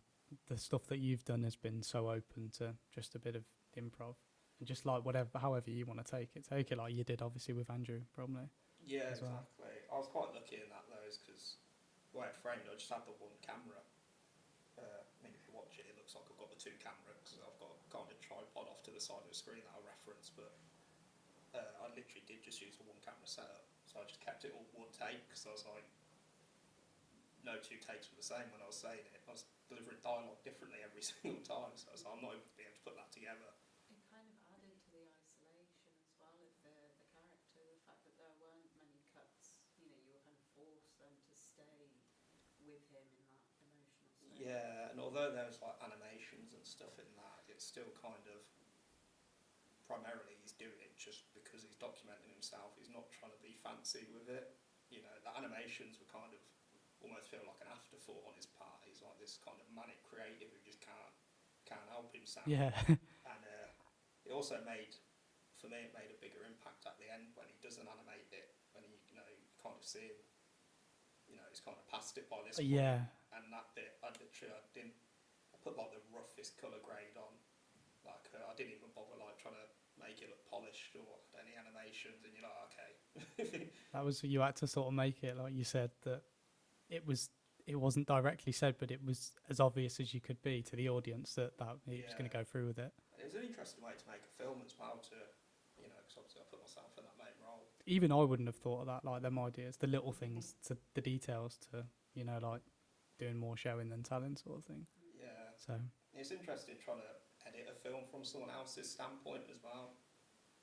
the stuff that you've done has been so open to just a bit of improv and just like whatever, however you want to take it like you did obviously with Andrew Bromwich. Yeah, As well. exactly. I was quite lucky in that, though, because the way I framed it, I just had the one camera. I mean, if you watch it, it looks like I've got the two cameras, because I've got kind of tripod off to the side of the screen that I reference, but I literally did just use the one camera setup. So I just kept it all one take, because I was like, no two takes were the same when I was saying it. I was delivering dialogue differently every single time, so I was like, I'm not even going to be able to put that together. It kind of added to the isolation as well of the character, the fact that there weren't many cuts. You know, you were kind of forced then to stay with him in that emotional state. Yeah, and although there's like animations and stuff in that, it's still kind of primarily he's doing it just because he's documenting himself. He's not trying to be fancy with it. You know, the animations were kind of almost feel like an afterthought on his part. He's like this kind of manic creative who just can't help himself. Yeah. And it also made, for me, it made a bigger impact at the end when he doesn't animate it, when he, you know, you kind of see him, you know, he's kind of past it by this point. Yeah. And that bit, I put like the roughest colour grade on. Like, I didn't even bother like trying to make it look polished or any animations, and you're like, okay. That was, you had to sort of make it, like you said, that it wasn't directly said, but it was as obvious as you could be to the audience that he was going to go through with it. It was an interesting way to make a film as well, to, you know, because obviously I put myself in that main role. Even I wouldn't have thought of that, like them ideas, the little things, to the details, to, you know, like doing more showing than telling sort of thing. Yeah. So It's interesting trying to edit a film from someone else's standpoint as well.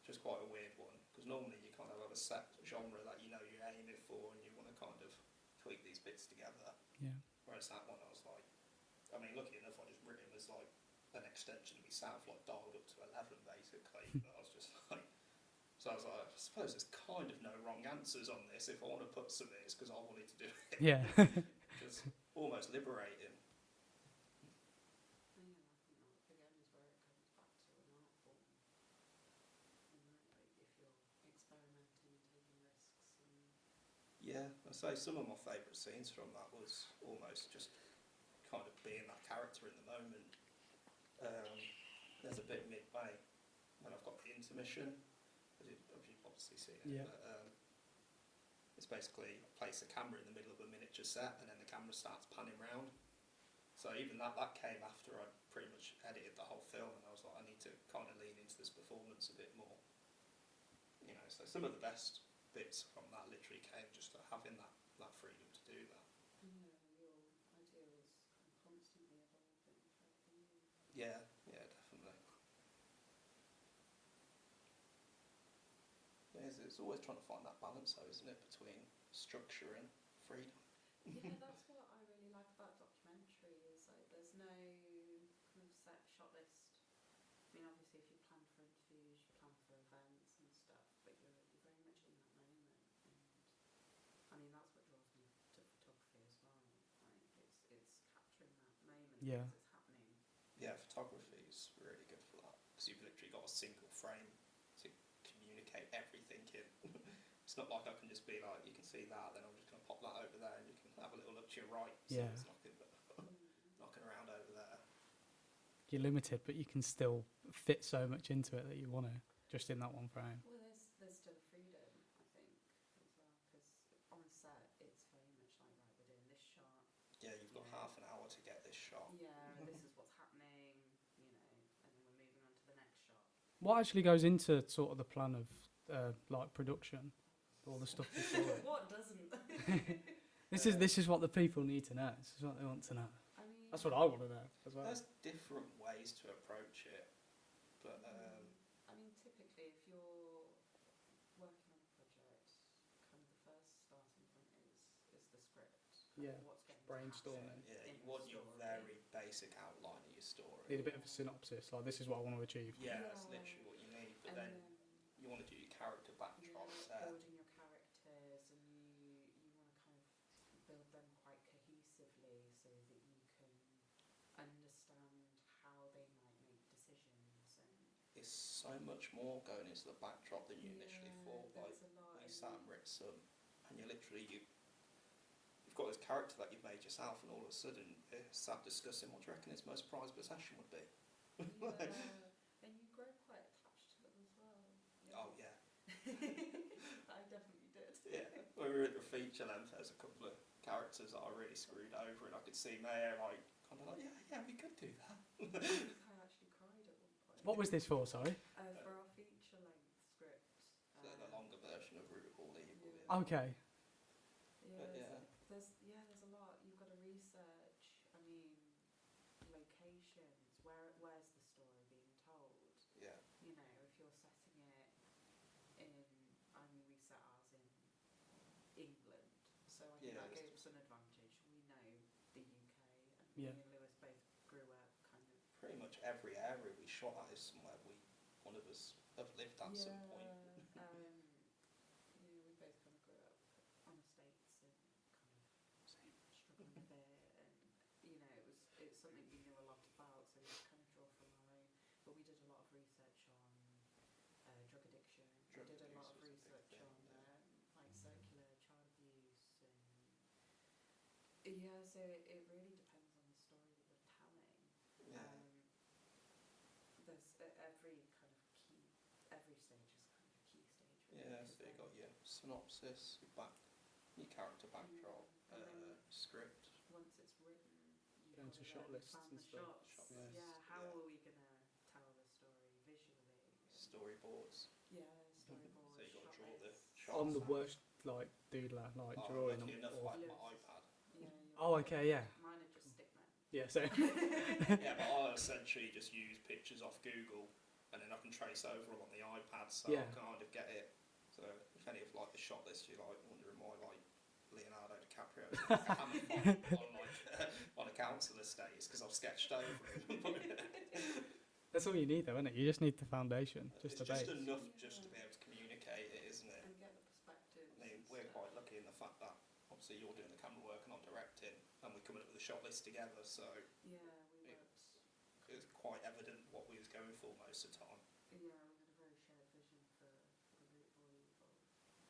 Just quite a weird one, because normally you kind of have a set genre that you know you're aiming for, and you want to kind of tweak these bits together. yeah, Whereas that one, I was like, I mean, lucky enough, I just written it as like an extension of myself, like dialed up to 11 basically. But I was just like, so I was like, I suppose there's kind of no wrong answers on this. If I want to put some of this, because I wanted to do it. yeah. Just almost liberating. And yeah, I think that again is where it comes back to an art form. You know, like if you're experimenting and taking risks and Yeah, I say some of my favourite scenes from that was almost just kind of being that character in the moment. There's a bit midway when I've got the intermission. You've obviously seen it. Yeah. But, it's basically place the camera in the middle of a miniature set, and then the camera starts panning round. So even that came after I'd pretty much edited the whole film, and I was like, I need to kind of lean into this performance a bit more. You know, so some of the best bits from that literally came just to having that freedom to do that. you know, your ideals kind of constantly evolving throughout the year. Yeah, definitely. It's always trying to find that balance, though, isn't it, between structure and freedom. Yeah, that's what I really like about documentary is like there's no kind of set shot list. I mean, obviously, if you plan for interviews, you plan for events and stuff, but you're very much in that moment. And I mean, that's what draws me to photography as well. Like it's capturing that moment Yeah. as it's happening. Yeah, photography is really good for that, because you've literally got a single frame to communicate everything in. It's not like I can just be like, you can see that, then I'm just going to pop that over there, and you can have a little look to your right. So Yeah. it's knocking around over there. You're limited, but you can still fit so much into it that you want to, just in that one frame. Well, there's still freedom, I think, as well, because on set it's very much like, right, we're doing this shot. Yeah, you've got half an hour to get this shot. Yeah, this is what's happening, you know, and then we're moving on to the next shot. What actually goes into sort of the plan of like production, all the stuff before it? What doesn't? This is what the people need to know. This is what they want to know. I mean, That's what I want to know as well. There's different ways to approach it, but I mean, typically, if you're working on a project script. Yeah, What's going brainstorming. Yeah, in you the want your story. very basic outline of your story. Need a bit of a synopsis. Like, this is what I want to achieve. Yeah, that's Yeah. literally what you need. But And then you want to do your character backdrops there. building your characters, and you want to kind of build them quite cohesively so that you can understand how they might make decisions. And It's so much more going into the backdrop than you initially thought. Like, there's a lot. we sat and writ some, and you've got this character that you've made yourself, and all of a sudden you're sat discussing what do you reckon his most prized possession would be. And you grow quite attached to them as well. Oh yeah. I definitely did. Yeah, when we were at the feature length, there's a couple of characters that I really screwed over, and I could see Mayor like kind of like, yeah, we could do that. I actually cried at one point. What was this for, sorry? For our feature length script. So the longer version of Root of All Evil. Yeah. Yeah. Okay. But yeah. There's a lot. You've got to research. I mean, locations. Where's the story being told? Yeah. You know, if you're setting it in. I mean, we set ours in England, so I think Yeah, that that's gave us an advantage. We know the UK, and Yeah. me and Lewis both grew up kind of. Pretty much every area we shot at is somewhere one of us have lived at some point. We both kind of grew up on estates and kind of struggling a bit, and it's something we knew a lot about, so we kind of draw from our own. But we did a lot of research on drug addiction. Drug we did a lot of abuse is a big research thing, on yeah. like circular child abuse, and so it really depends on the story that you're telling. Yeah. There's every stage is kind of a key stage. Really, Yeah, so you got your synopsis, your character backdrop, And then script. once it's written, you Go into gotta shot lists plan and the stuff. shots. Shot lists, Yeah, how yeah. are we gonna tell the story visually? Storyboards. Yeah, storyboards. So you got to shot draw the lists. shots. I'm the out. worst, like, doodler, like, Oh, drawing. lucky enough, or- like my iPad. Yeah, Oh, okay, yeah. Mine are just stick men. Yeah, so. Yeah, but I essentially just use pictures off Google, and then I can trace over them on the iPad, so Yeah. I kind of get it. So if any of like the shot list you're like wondering why like Leonardo DiCaprio is like a hammer font on a council estate, it's because I've sketched over it. That's all you need, though, isn't it? You just need the foundation, just it's the base. just enough just to be able to communicate it, isn't it? And get the perspectives. I mean, and we're stuff. quite lucky in the fact that obviously you're doing the camera work and I'm directing, and we're coming up with a shot list together, so Yeah, we it- worked. it was quite evident what we was going for most of the time. Yeah, we had a very shared vision for the Root of All Evil.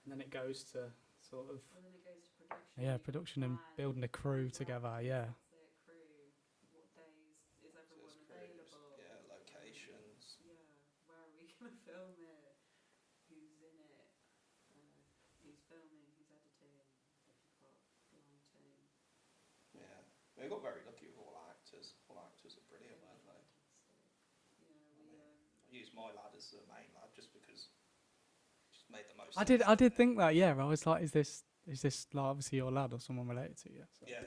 And then it goes to sort of, And then it goes to production. yeah, you production and plan, building a crew plan together, that, yeah. that's it, crew. What days is So everyone it's crews, available? yeah, locations. Yeah, where are we going to film it? Who's in it? Who's filming? Who's editing? If you've got lighting. Yeah, we got very lucky with all actors. All actors are brilliant, weren't they? Fantastic. Yeah, we. I used my lad as the main lad just because it just made the most. I sense, did didn't it? think that, yeah. I was like, is this like, obviously your lad or someone related to you? So. Yeah.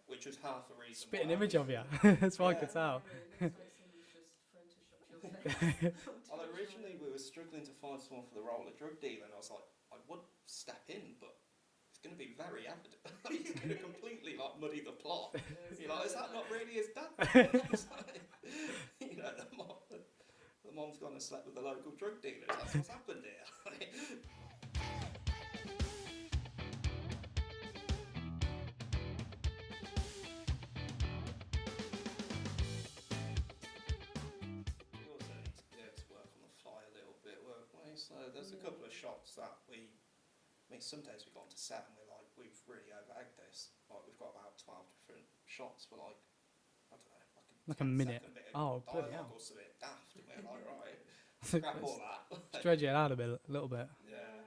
Which was half the reason. Spit an why I image was- of you. That's what I could tell. It looks like someone's just photoshopped your face. Well, originally we were struggling to find someone for the role of drug dealer, and I was like, I would step in, but it's going to be very evident. He's going to completely like muddy the plot. You're like, is that not really his dad? It's like, you know, the mom's gone and slept with the local drug dealers. That's what's happened here. We also need to be able to work on the fly a little bit, weren't we? So there's a couple of shots that I mean, some days we got onto set and we're like, we've really over-egged this. Like, we've got about 12 different shots for like, I don't know, Like a 10 minute. second bit Oh, of bloody dialogue hell. or something daft, and we're like, right, scrap all that. Stretch it out a little bit. Yeah.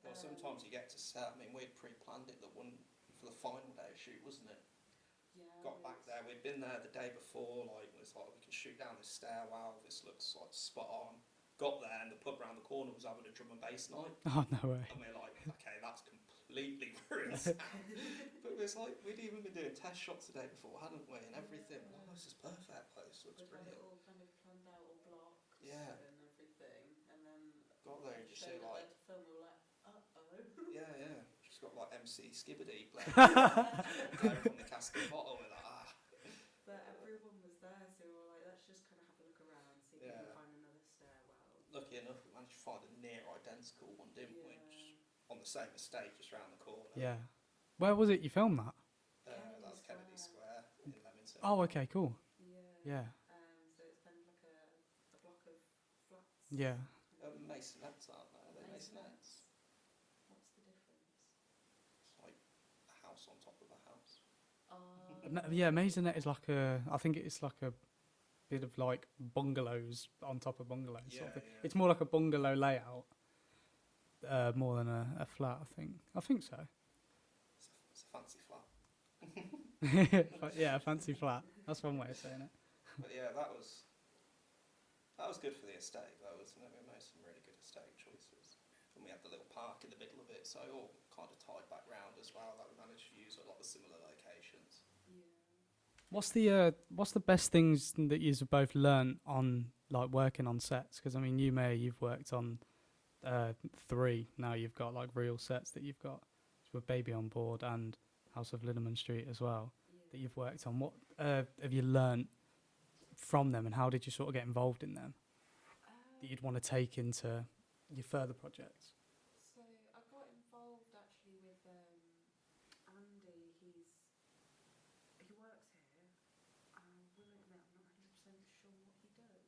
Well, sometimes you get to set, I mean, we'd pre-planned it the one for the final day of shoot, wasn't it? Yeah, Got back there, we'd been there the day before, like, it was like, we can shoot down this stairwell, this looks like spot on. Got there and the pub round the corner was having a drum and bass night, Oh, no way. and we're like, okay, that's completely ruined sound. But it was like, we'd even been doing test shots the day before, hadn't we, and everything. Oh, this is perfect, like, this looks We'd had brilliant. it all kind of planned out, all blocked Yeah. and everything, and then Got there and you show see, that like, to film, we were like, uh-oh. yeah, just Just got like MC Skibbity playing from the casket bottle. We're like, ah. But everyone was there, so we were like, let's just kind of have a look around, see if we Yeah. can find another stairwell. Lucky enough, we managed to find a near identical one, didn't we? Just on the same estate, just round the corner. Yeah. Where was it you filmed that? That's Kennedy Square in Leamington. Oh, okay, cool. Yeah. Yeah. So it's kind of like a block of flats. Yeah. Masonettes, aren't they? Are they masonettes? What's the difference? It's like a house on top of a house. Yeah, maisonette is like I think it's like a bit of like bungalows on top of bungalows. Yeah, sort of thing. yeah. It's more like a bungalow layout, more than a flat. I think so. It's a fancy flat. Yeah, a fancy flat. That's one way of saying it. But yeah, that was good for the estate. We made some really good estate choices. And we had the little park in the middle of it, so it all kind of tied back round as well. Like we managed to use a lot of similar locations. Yeah. What's the best things that you've both learnt on like working on sets? Because I mean, you've worked on 3 now. You've got like real sets that you've got with Baby on Board and House of Lindeman Street as well that you've worked on. What have you learnt from them, and how did you sort of get involved in them that you'd want to take into your further projects? So I got involved actually with Andy. He works here. I will admit I'm not 100% sure what he does.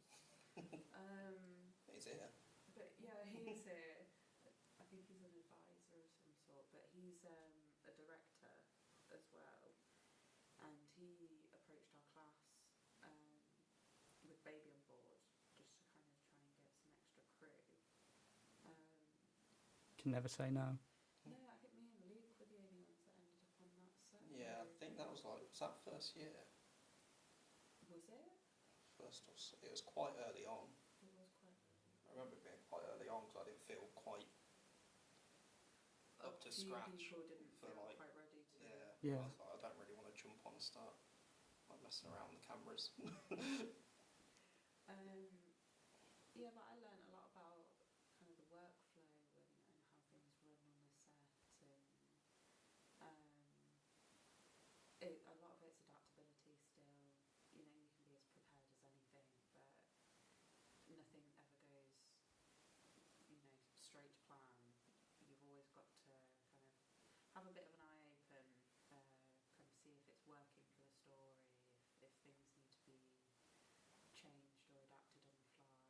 He's here. But yeah, he is here. I think he's an advisor of some sort, but he's a director as well. And he approached our class with Baby on Board just to kind of try and get some extra crew. Can never say no. No, I think me and Luke were the only ones that ended up on that set. Yeah, I think that was that first year? Was it? It was quite early on. It was quite early. I remember it being quite early on because I didn't feel quite up to scratch. People didn't for feel like, quite ready to. Yeah. I was like, I don't really want to jump on and start like messing around with the cameras. Yeah, but I learned a lot about kind of the workflow and how things run on the set, and a lot of it's adaptability still. You know, you can be as prepared as anything, but nothing ever goes, straight to plan. You've always got to kind of have a bit of an eye open, kind of see if it's working for the story, if things need to be changed or adapted on the fly.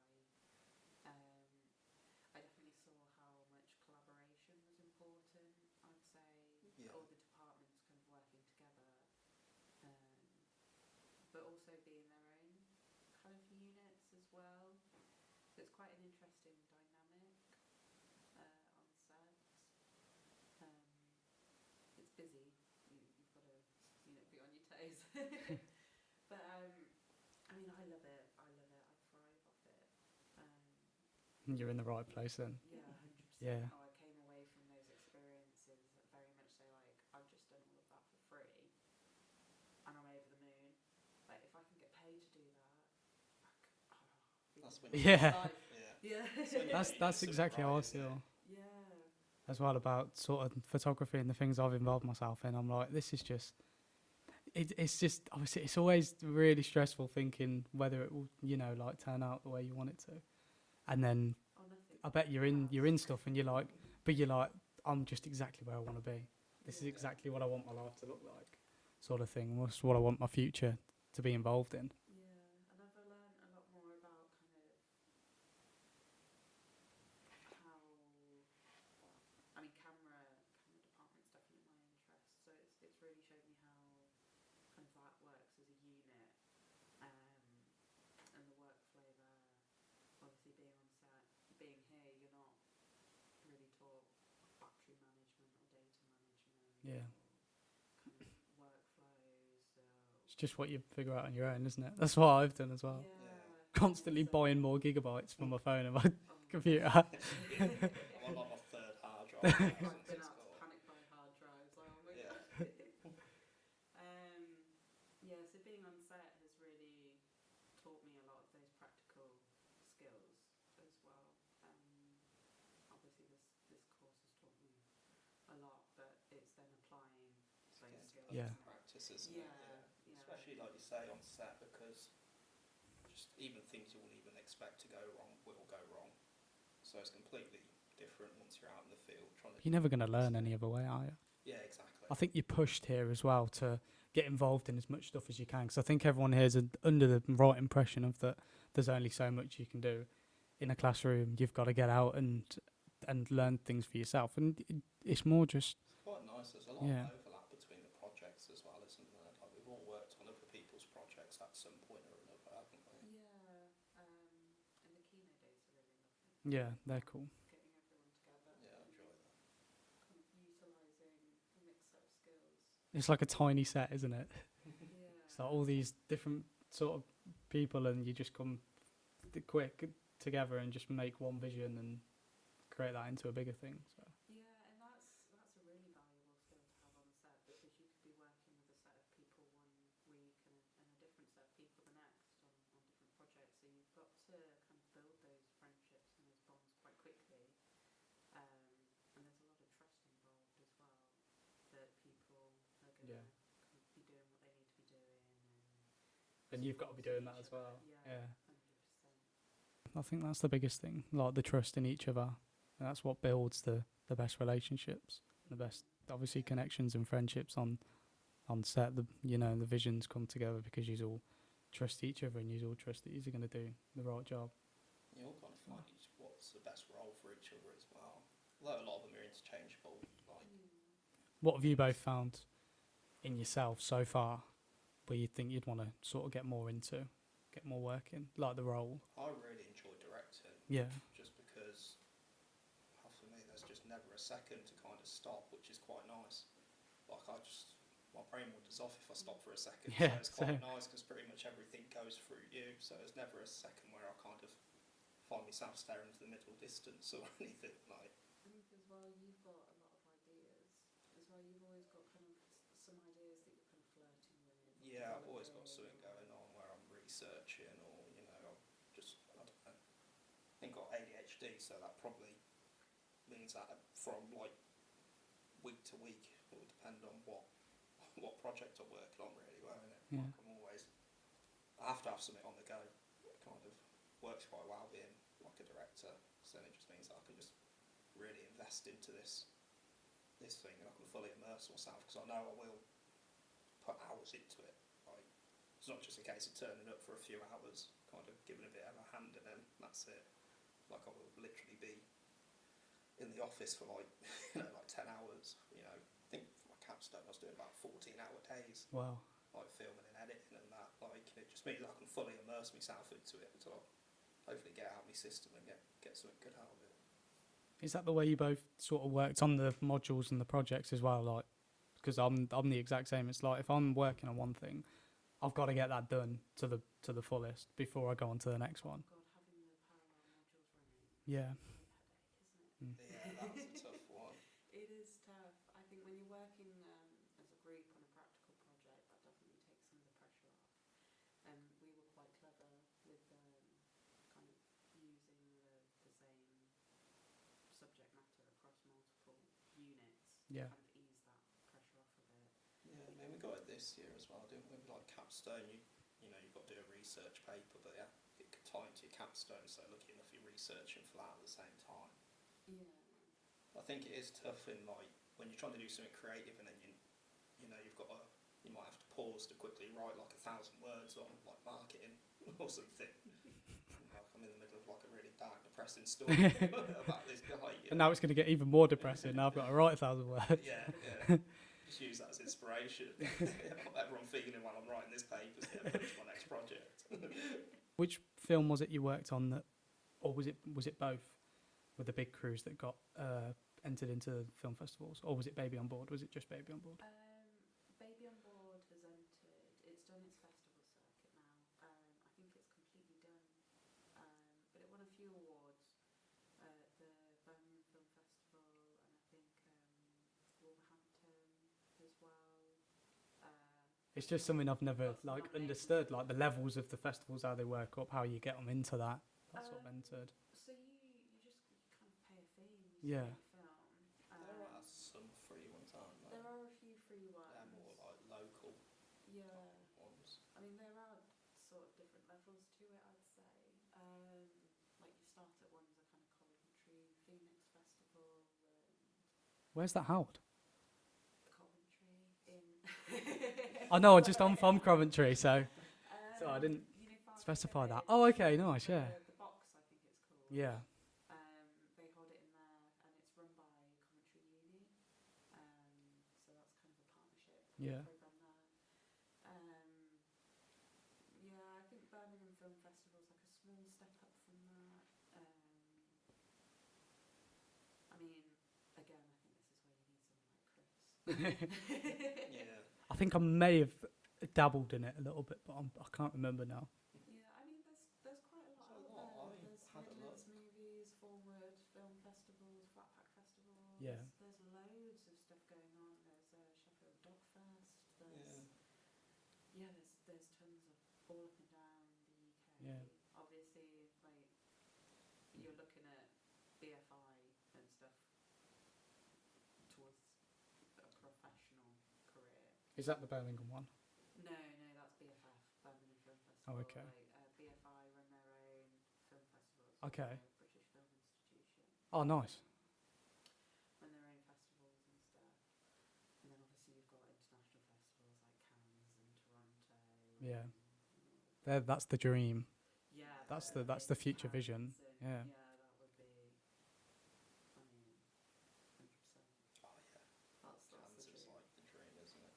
I definitely saw how much collaboration was important. I'd say all the departments kind of working together, but also being their own kind of units as well. So it's quite an interesting dynamic on set. It's busy. You've got to be on your toes. But I mean, I love it. I thrive off it. You're in the right place then. Yeah, 100%. Yeah. I came away from those experiences very much so like, I've just done all of that for free and I'm over the moon. Like, if I can get paid to do that, That's when Yeah. Yeah. That's exactly how I feel Yeah. as well about sort of photography and the things I've involved myself in. I'm like, this is just. It's just obviously it's always really stressful thinking whether it will like turn out the way you want it to, and then I bet you're in stuff and you're like I'm just exactly where I want to be. This is exactly what I want my life to look like, sort of thing. This is what I want my future to be involved in. Yeah, and I've learned a lot more about kind of how, I mean, camera department's definitely my interest. So it's really showed me how kind of that works as a unit, and the workflow there. Obviously, being on set, being here, you're not really taught battery management or data management. Yeah. Or kind of workflows. It's just what you figure out on your own, isn't it? That's what I've done as well. Yeah. Constantly buying more gigabytes from my phone and my computer. I'm on my third hard drive. I've been out to panic buy hard drives. Oh my Yeah. God. Yeah, so being on set has really taught me a lot of those practical skills as well. Obviously this course has taught me a lot, but skills. Yeah. Practice, isn't it? Especially like you say on set, because just even things you wouldn't even expect to go wrong will go wrong. So it's completely different once you're out in the field trying to. You're never going to learn any other way, are you? Yeah, exactly. I think you're pushed here as well to get involved in as much stuff as you can, because I think everyone here is under the right impression of that there's only so much you can do in a classroom. You've got to get out and learn things for yourself, and it's more just. It's quite nice. There's a lot Yeah. of overlap between the projects as well, isn't there? Like we've all worked on other people's projects at some point or another, haven't we? And the Kino days are really lovely. Yeah, they're cool. Getting everyone together. Yeah, I enjoy that. Kind of utilising a mixed set of skills. It's like a tiny set, isn't it? Yeah. It's like all these different sort of people, and you just come quick together and just make one vision and create that into a bigger thing. So. Yeah, and that's a really valuable skill to have on set, because you could be working with a set of people one week and a different set of people the next on different projects. So you've got to kind of build those friendships and those bonds quite quickly. And there's a lot of trust involved as well, that people are going to Yeah. kind of be doing what they need to be doing. And you've got to be doing that as well. Yeah. 100%. I think that's the biggest thing, like the trust in each other. And that's what builds the best relationships, the best, obviously, connections and friendships on set. The visions come together because you all trust each other and you all trust that you're going to do the right job. You all kind of find what's the best role for each other as well. Although a lot of them are interchangeable. Like, What have you both found in yourself so far where you think you'd want to sort of get more into, get more work in, like the role? I really enjoy directing. Yeah. Just because, for me, there's just never a second to kind of stop, which is quite nice. Like my brain wanders off if I stop for a second. Yeah, so it's quite nice because pretty much everything goes through you. So there's never a second where I kind of find myself staring into the middle distance or anything like. I think as well, you've got a lot of ideas as well. You've always got kind of some ideas that you're kind of flirting with. Yeah, I've always got something going on where I'm researching, or I don't know. I think I've got ADHD, so that probably means that from like week to week, it will depend on what project I'm working on, really, won't it? Yeah. Like I have to have something on the go. It kind of works quite well being like a director, so then it just means that I can just really invest into this thing, and I can fully immerse myself, because I know I will put hours into it. Like, it's not just a case of turning up for a few hours, kind of giving a bit of a hand, and then that's it. Like, I will literally be in the office for like 10 hours. I think for my capstone I was doing about 14-hour days. Wow. Like filming and editing and that. Like, it just means I can fully immerse myself into it until I hopefully get out of my system and get something good out of it. Is that the way you both sort of worked on the modules and the projects as well? Like, because I'm the exact same. It's like if I'm working on one thing, I've got to get that done to the fullest before I go on to the next one. God, having the parallel modules running. Yeah. Headache, isn't it? Yeah, that was a tough one. It is tough. I think when you're working as a group on a practical project, that definitely takes some of the pressure off. And we were quite clever with kind of using the same subject matter across multiple units Yeah. to kind of ease that pressure off a bit. Yeah, I mean, we got it this year as well, didn't we? Like capstone, you've got to do a research paper, but yeah, it could tie into your capstone, so lucky enough you're researching for that at the same time. Yeah. I think it is tough in like when you're trying to do something creative, and then you might have to pause to quickly write like 1,000 words on like marketing or something. Like I'm in the middle of like a really dark, depressing story about this guy. And now it's going to get even more depressing. Now I've got to write 1,000 words. Yeah. Just use that as inspiration. Whatever I'm feeling while I'm writing this paper is going to push my next project. Which film was it you worked on that, or was it both, with the big crews that got entered into film festivals, or was it Baby on Board? Was it just Baby on Board? Baby on Board has entered. It's done its festival circuit now. I think it's completely done. But it won a few awards at the Birmingham Film Festival, and I think Wolverhampton as well. It's just something I've never understood, like the levels of the festivals, how they work up, how you get them into that sort of entered. So you kind of pay a fee and you Yeah. submit a film. There are some free ones, aren't there? There are a few free ones. They're more Yeah. ones. I mean, there are sort of different levels to it, I'd say. Like you start at ones are kind of Coventry, Phoenix Festival, and Where's that held? Coventry in. I know, I'm from Coventry, so I didn't Unified specify that. Village. Oh, okay, nice, yeah. The box, I think it's called. Yeah. They hold it in there, and it's run by Coventry Uni. So that's kind of a partnership Yeah. program there. Yeah, I think Birmingham Film Festival is like a small step up from that. I mean, again, I think this is where you need someone like Chris. Yeah. I think I may have dabbled in it a little bit, but I can't remember now. Yeah, I mean, there's quite a lot There's a out lot. there. I There's had a Midlands look. Movies, Forward Film Festivals, Flatpack Festivals. Yeah. There's loads of stuff going on. There's Sheffield Dog Fest. There's there's tons of all up and down the UK. Yeah. Obviously, like you're looking at BFI and stuff towards a professional career. Is that the Birmingham one? No, that's BFF, Birmingham Film Festival. Oh, okay. Like, BFI run their own film festivals. Okay. British Film Institution. Oh, nice. Run their own festivals and stuff. And then obviously you've got international festivals like Cannes and Toronto. Yeah. And, That's the dream. yeah. That's the future vision. Yeah. Yeah, that would be. I mean, 100%. Oh yeah. That's the Cannes is dream. like the dream, isn't it?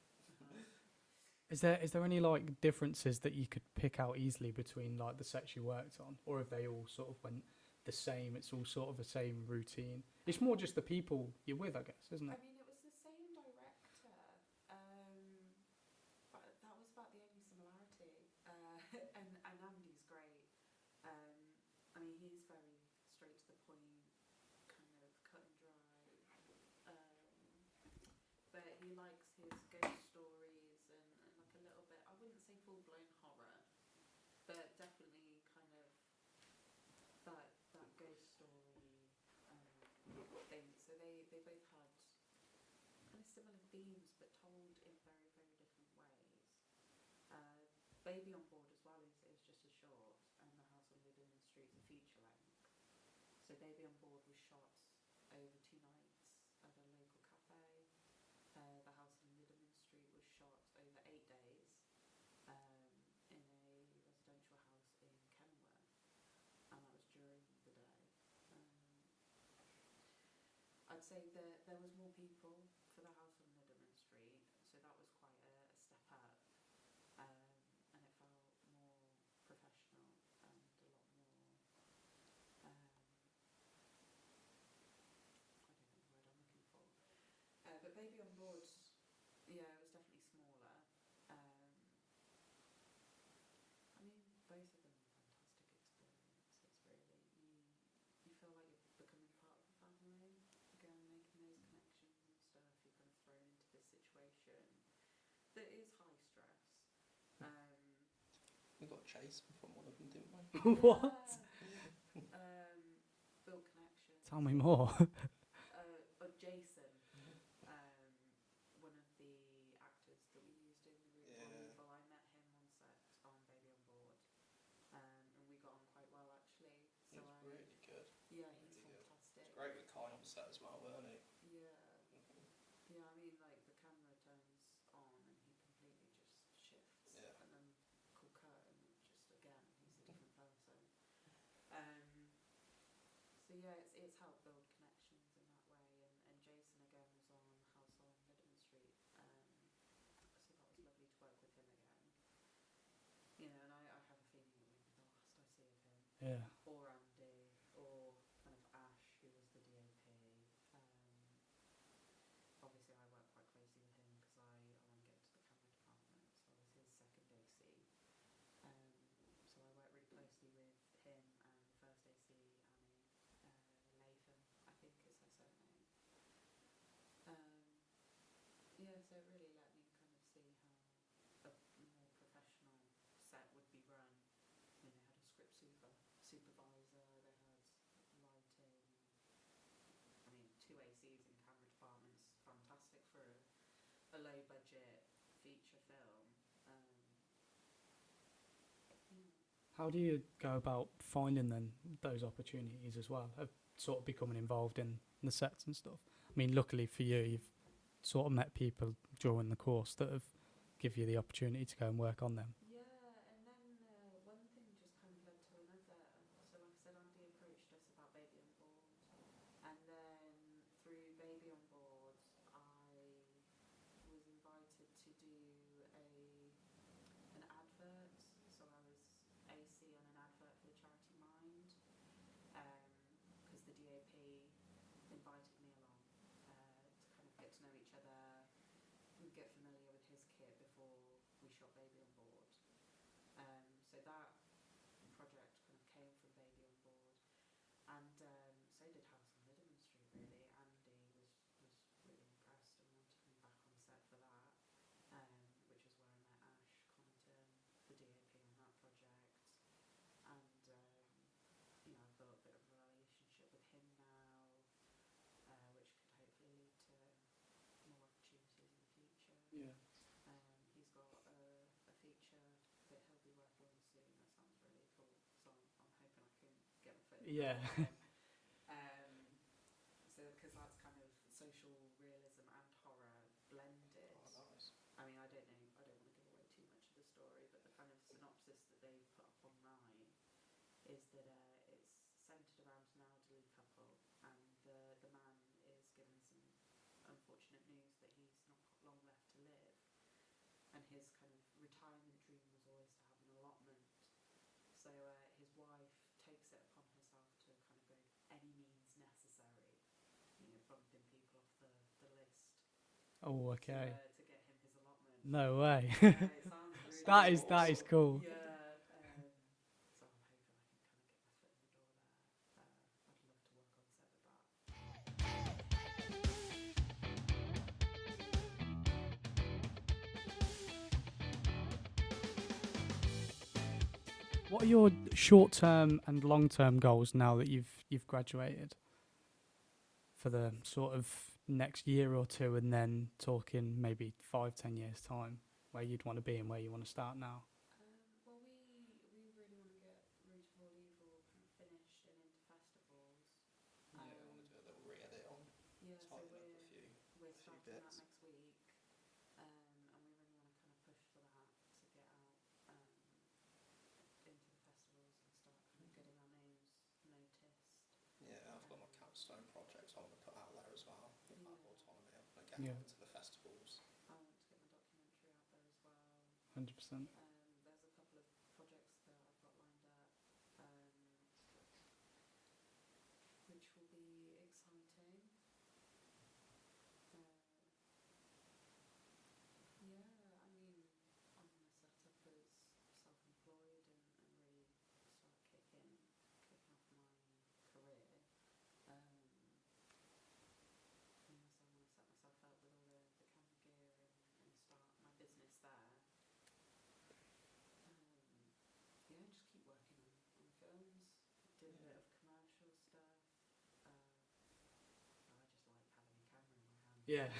Is there any like differences that you could pick out easily between like the sets you worked on, or if they all sort of went the same? It's all sort of the same routine. It's more just the people you're with, I guess, isn't I it? mean, it was the same director, but that was about the only similarity. And Andy's great. I mean, he's very straight to the point, kind of cut and dry. But he likes his ghost stories and like a little bit. I wouldn't say full blown horror, but definitely kind of that ghost story thing. So they both had kind of similar themes, but told in very, very different ways. Baby on Board as well is just a short, and The House on Linden Street is a feature length. So Baby on Board was shot over 2 nights at a local cafe. The House on Linden Street was shot over 8 days in a residential house in Kenilworth, and that was during the day. I'd say there was more people for The House on Linden Street, so that was quite a step up, and it felt more professional and a lot more. I don't know the word I'm looking for. But Baby on Board, yeah, it was definitely smaller. I mean, both of them were fantastic experiences, really. You feel like you're becoming part of the family. Again, making those connections and stuff. You're kind of thrown into this situation that is high stress. We got Jason from one of them, didn't we? What? Built connections. Tell me more. Jason, one of the actors that we used in the Root One Evil, I met him on set on Baby on Board, and we got on quite well actually. So He's really good. yeah, he's Really good. fantastic. Great with Kai on set as well, weren't he? Yeah, I mean, like the camera turns on and he completely just shifts, Yeah. and then cool cut and just again he's a different person. So yeah, it's helped build connections in that way, and Jason again was on House on Linden Street, so that was lovely to work with him again. You know, and I have a feeling it will be the last I see of him. Yeah. Or Andy, or kind of Ash, who was the DOP. Obviously, I work quite closely with him because I get into the camera department, so I was his second AC. So I work really closely with him and the first AC, Annie Latham, I think is her surname. Yeah, so it really let me kind of see how a more professional set would be run. You know, they had a script supervisor, they had lighting. I mean, 2 ACs in camera departments, fantastic for a low budget feature film. How do you go about finding then those opportunities as well, of sort of becoming involved in the sets and stuff? I mean, luckily for you, you've sort of met people during the course that have give you the opportunity to go and work on them. Yeah, and then one thing just kind of led to another. So, like I said, Andy approached us about Baby on Board, and then through Baby on Board, I was invited to do an advert. So I was AC on an advert for the charity Mind, because the DAP invited me along to kind of get to know each other, get familiar with his kit before we shot Baby on Board. So that project kind of came from Baby on Board, and so did House on Lideman Street. Really, Andy was really impressed and wanted me back on set for that, which is where I met Ash Connaughton, the DAP on that project, and I've built a bit of a relationship with him now, which could hopefully lead to more opportunities in the future. Yeah. He's got a feature that he'll be working on soon. That sounds really cool. So I'm hoping I can get my foot in the Yeah. door with him. So because that's kind of social realism and horror blended. Oh, nice. I mean, I don't want to give away too much of the story, but the kind of synopsis that they put up online is that it's centred around an elderly couple, and the man is given some unfortunate news that he's not got long left to live, and his kind of retirement dream was always to have an allotment. So his wife takes it upon herself to kind of go any means necessary, bumping people off the list. Oh, okay. To get him his allotment. No way. It sounds really that is cool. Yeah. So I'm hoping I can kind of get my foot in the door there. I'd love to work on set with that. What are your short-term and long-term goals now that you've graduated for the sort of next year or two, and then talking maybe 5-10 years time, where you'd want to be and where you want to start now? Well, we really want to get Root of All Evil kind of finished and into festivals. Yeah, I want to do a little re-edit on. Yeah, so Tighten up a few. we're starting that bits. next week, and we really want to kind of push for that to get out into the festivals and start kind of getting our names noticed. Yeah, I've got my capstone project I want to put out there as well. With Yeah. that autonomy, I want to get Yeah. into the festivals. I want to get my documentary out there as well. 100%. There's a couple of projects that I've got lined up, which will be exciting. Yeah, I mean, I want to set up as self-employed and really start kicking off my career. So I want to set myself up with all the camera gear and start my business there. Yeah, just keep working on films, do a bit of commercial stuff. I just like having a camera in my hand. Yeah.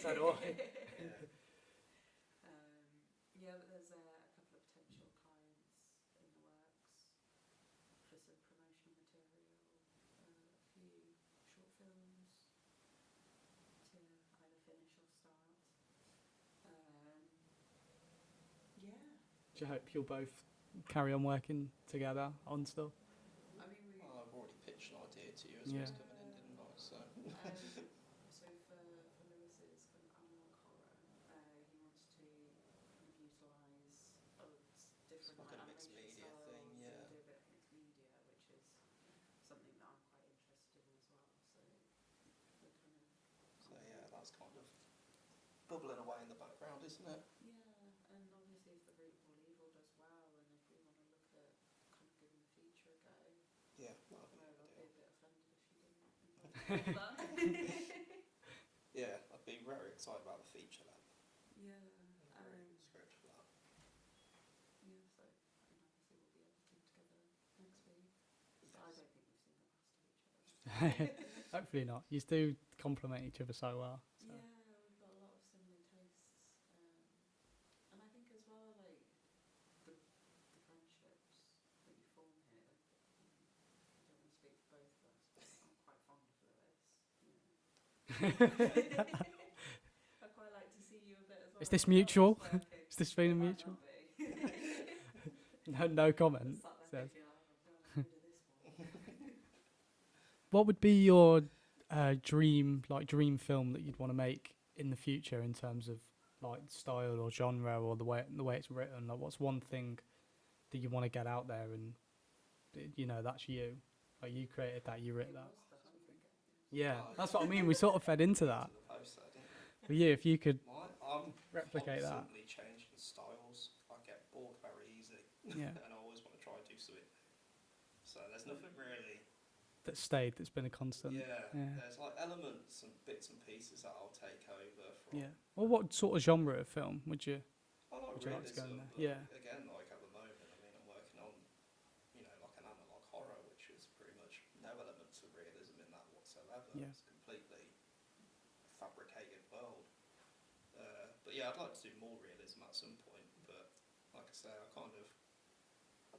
So do I. Yeah. Yeah, but there's a couple of potential clients in the works for some promotional material, a few short films to either finish or start. Yeah. Do you hope you'll both carry on working together on stuff? I mean, Well, I've already pitched an idea to you as Yeah. what's coming in, didn't I? So. so for Lewis's kind of analog horror, he wants to kind of utilise different like a mixed animation media styles thing, yeah. and do a bit of mixed media, which is something that I'm quite interested in as well. So we're kind of So yeah, that's kind of bubbling away in the background, isn't it? yeah, and obviously if the Root of All Evil does well, and if we want to look at kind of giving the feature a go, Yeah, that'd be well, I'd be ideal. a bit offended if you didn't invite me to that. Yeah, I'd be very excited about the feature then. Yeah. I'm very script for that. Yeah, so obviously we'll be editing together next week. Yes. I don't think we've seen the last of each other. Hopefully not. You do complement each other so well. So. Yeah, we've got a lot of similar tastes, and I think as well, like the friendships that I quite like to see you a bit as well. Is this as well, mutual? just working. Is this feeling It might mutual? not be. No comment. Just sat there Says. thinking, oh, I'm going to this one. What would be your dream film that you'd want to make in the future in terms of like style or genre or the way it's written? Like, what's one thing that you want to get out there and that's you. Like you created that, you wrote that. Yeah, that's what I mean. We sort of fed into that. To the post there, didn't we? For you, if you could I'm replicate that. constantly changing styles. I get bored very easy. Yeah. And I always want to try and do something. So there's nothing really. That stayed, that's been a constant. Yeah. Yeah. There's like elements and bits and pieces that I'll take over from. Yeah. Well, what sort of genre of film would you? I like Would you like to go in realism, there? but again, like at the moment, I mean, I'm working on, like an analog horror, which is pretty much no elements of realism in that whatsoever. Yeah. It's a completely fabricated world. But yeah, I'd like to do more realism at some point. But like I say, I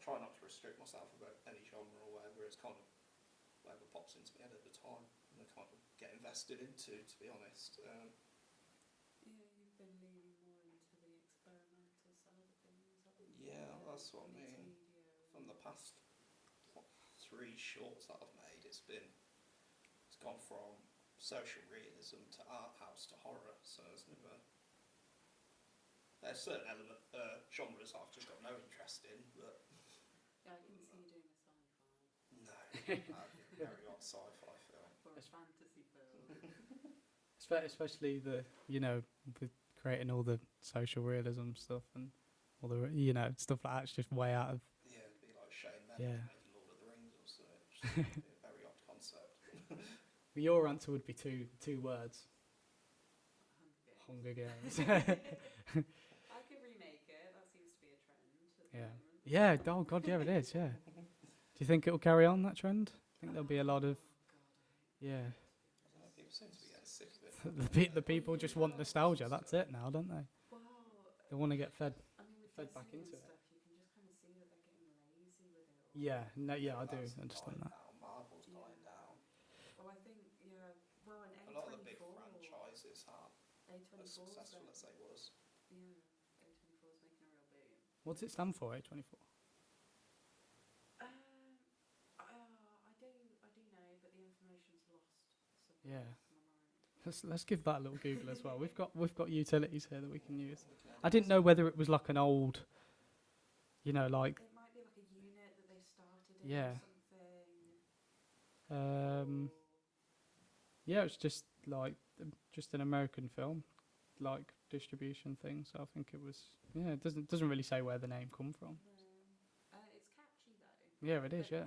try not to restrict myself about any genre or whatever. It's kind of whatever pops into my head at the time, and I kind of get invested into, to be honest. Yeah, you've been leaning more into the experimental side of things, haven't you? Yeah, that's what I mean. Multimedia From the past 3 shorts that I've made, it's gone from social realism to art house to horror. So there's certain genres I've just got no interest in, but Yeah, I can see you doing a sci-fi no, that'd be a very odd sci-fi film. or a fantasy film. Especially with creating all the social realism stuff and all the stuff like that's just way out of. Yeah, it'd be like Shane Meadows Yeah. making Lord of the Rings or something. It'd be a very odd concept. Well, your answer would be two words. Hunger Games. Hunger Games. I could remake it. That seems to be a trend at the Yeah. moment. Yeah. Oh God, yeah, it is. Yeah. Do you think it'll carry on that trend? I think there'll be a lot of. Yeah. I don't know, people seem to be getting sick of it. The people just want nostalgia. That's it now, don't they? Well, They want to get fed. I mean, with fed Disney back and into it. stuff, you can just kind of see that they're getting lazy with it all. Yeah. No. Yeah, I do That's understand dying that. down, Marvel's Yeah. dying down. Well, I think, yeah, well, an A lot of the big A24, franchises aren't A24 as successful as they was. Yeah, A24 is making a real boom. What's it stand for? A24. I do know, but the information's lost. Yeah. My mind. Let's give that a little Google as well. We've got utilities here that we can use. I didn't know whether it was like an old, like It might be like a unit that they started in Yeah. or something. yeah, it's just like just an American film, like distribution thing. So I think it was it doesn't really say where the name come from. No. It's catchy though. Yeah, it is. But, Yeah.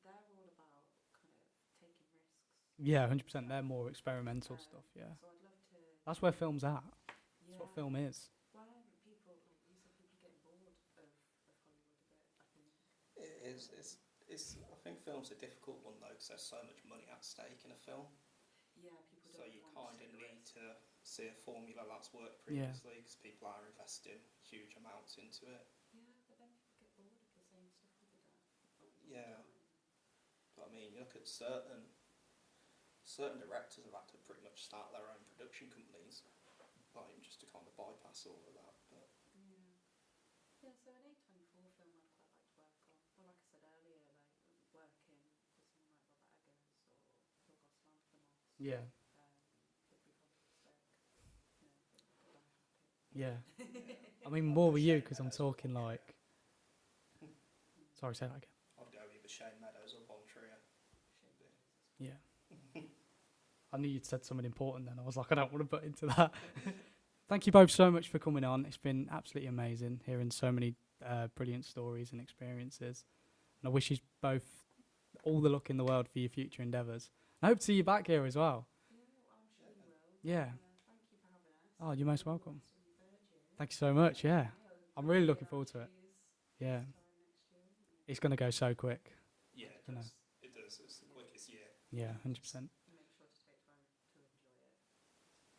they're all about kind of taking risks. Yeah, 100%. They're more experimental stuff. Yeah, So I'd love to. that's where film's at. That's Yeah. what film is. Well, people, like you said, people getting bored of Hollywood a bit. I think. It is. It's. I think film's a difficult one though, because there's so much money at stake in a film. Yeah, people So don't you want kind to of take the need risk. to see a formula that's worked Yeah. previously, because people are investing huge amounts into it. Yeah, but then people get bored of the same stuff all the day. Yeah. But I mean, you look at certain directors have had to pretty much start their own production companies, like just to kind of bypass all of that. But Yeah. Yeah, so an A24 film I'd quite like to work on. Well, like I said earlier, like working with someone like Robert Eggers or Yorgos Lanthimos Yeah. would be fantastic. Yeah, die happy. Yeah. I mean, more with you because I'm talking like. Sorry, say that again. I'd go either Shane Meadows or Von Trier. Yeah. I knew you'd said something important then. I was like, I don't want to butt into that. Thank you both so much for coming on. It's been absolutely amazing hearing so many brilliant stories and experiences. And I wish you both all the luck in the world for your future endeavours. I hope to see you back here as well. Yeah, well, I'm sure you will. Yeah. Thank you for having us. Oh, you're most welcome. It's really virgin. Thank you so much. Yeah. Yeah, I'm really looking forward to it. This Yeah. time next year, isn't it? It's going to go so quick. Yeah, it You know. does. It does. It's the quickest year. Yeah, 100%. Make sure to take time to enjoy it.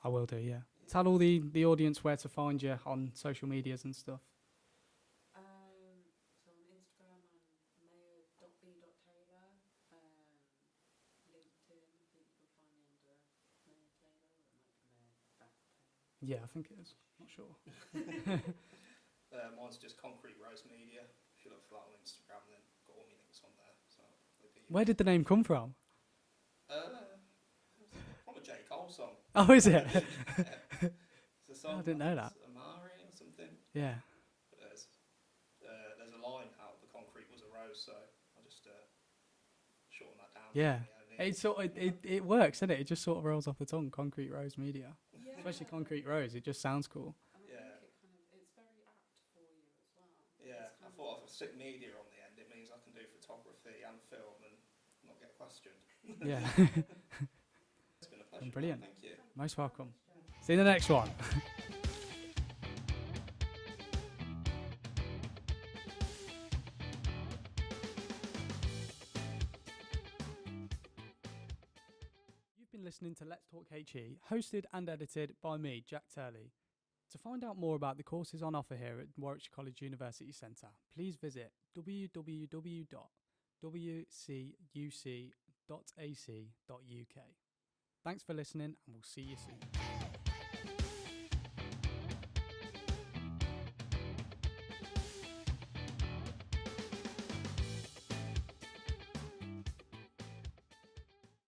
I will do, yeah. Tell all the audience where to find you on social medias and stuff. So on Instagram, I'm mayo.b.taylor. LinkedIn, I think you can find me under Mayo Taylor. Yeah, I think it is. Not sure. Mine's just Concrete Rose Media. If you look for that on Instagram, then got all my links on there. So Where did the name come from? from a J. Cole song. Oh, is it? Yeah. It's a song, I didn't know that. Amari or something. Yeah. But there's a line out, the concrete was a rose, so I just shorten that down. Yeah. It works, doesn't it? It just sort of rolls off the tongue. Concrete Rose Media, Yeah. especially Concrete Rose. It just sounds cool. And I Yeah. think it's very apt for you as well. Yeah, It's I kind thought if I stick media on the end, it means I can do photography and film and not get questioned. Yeah. It's been a pleasure. Brilliant. Thank you. Most welcome. See you in the next one. You've been listening to Let's Talk HE, hosted and edited by me, Jack Turley. To find out more about the courses on offer here at Warwickshire College University Centre, please visit www.wcuc.ac.uk. Thanks for listening, and we'll see you soon.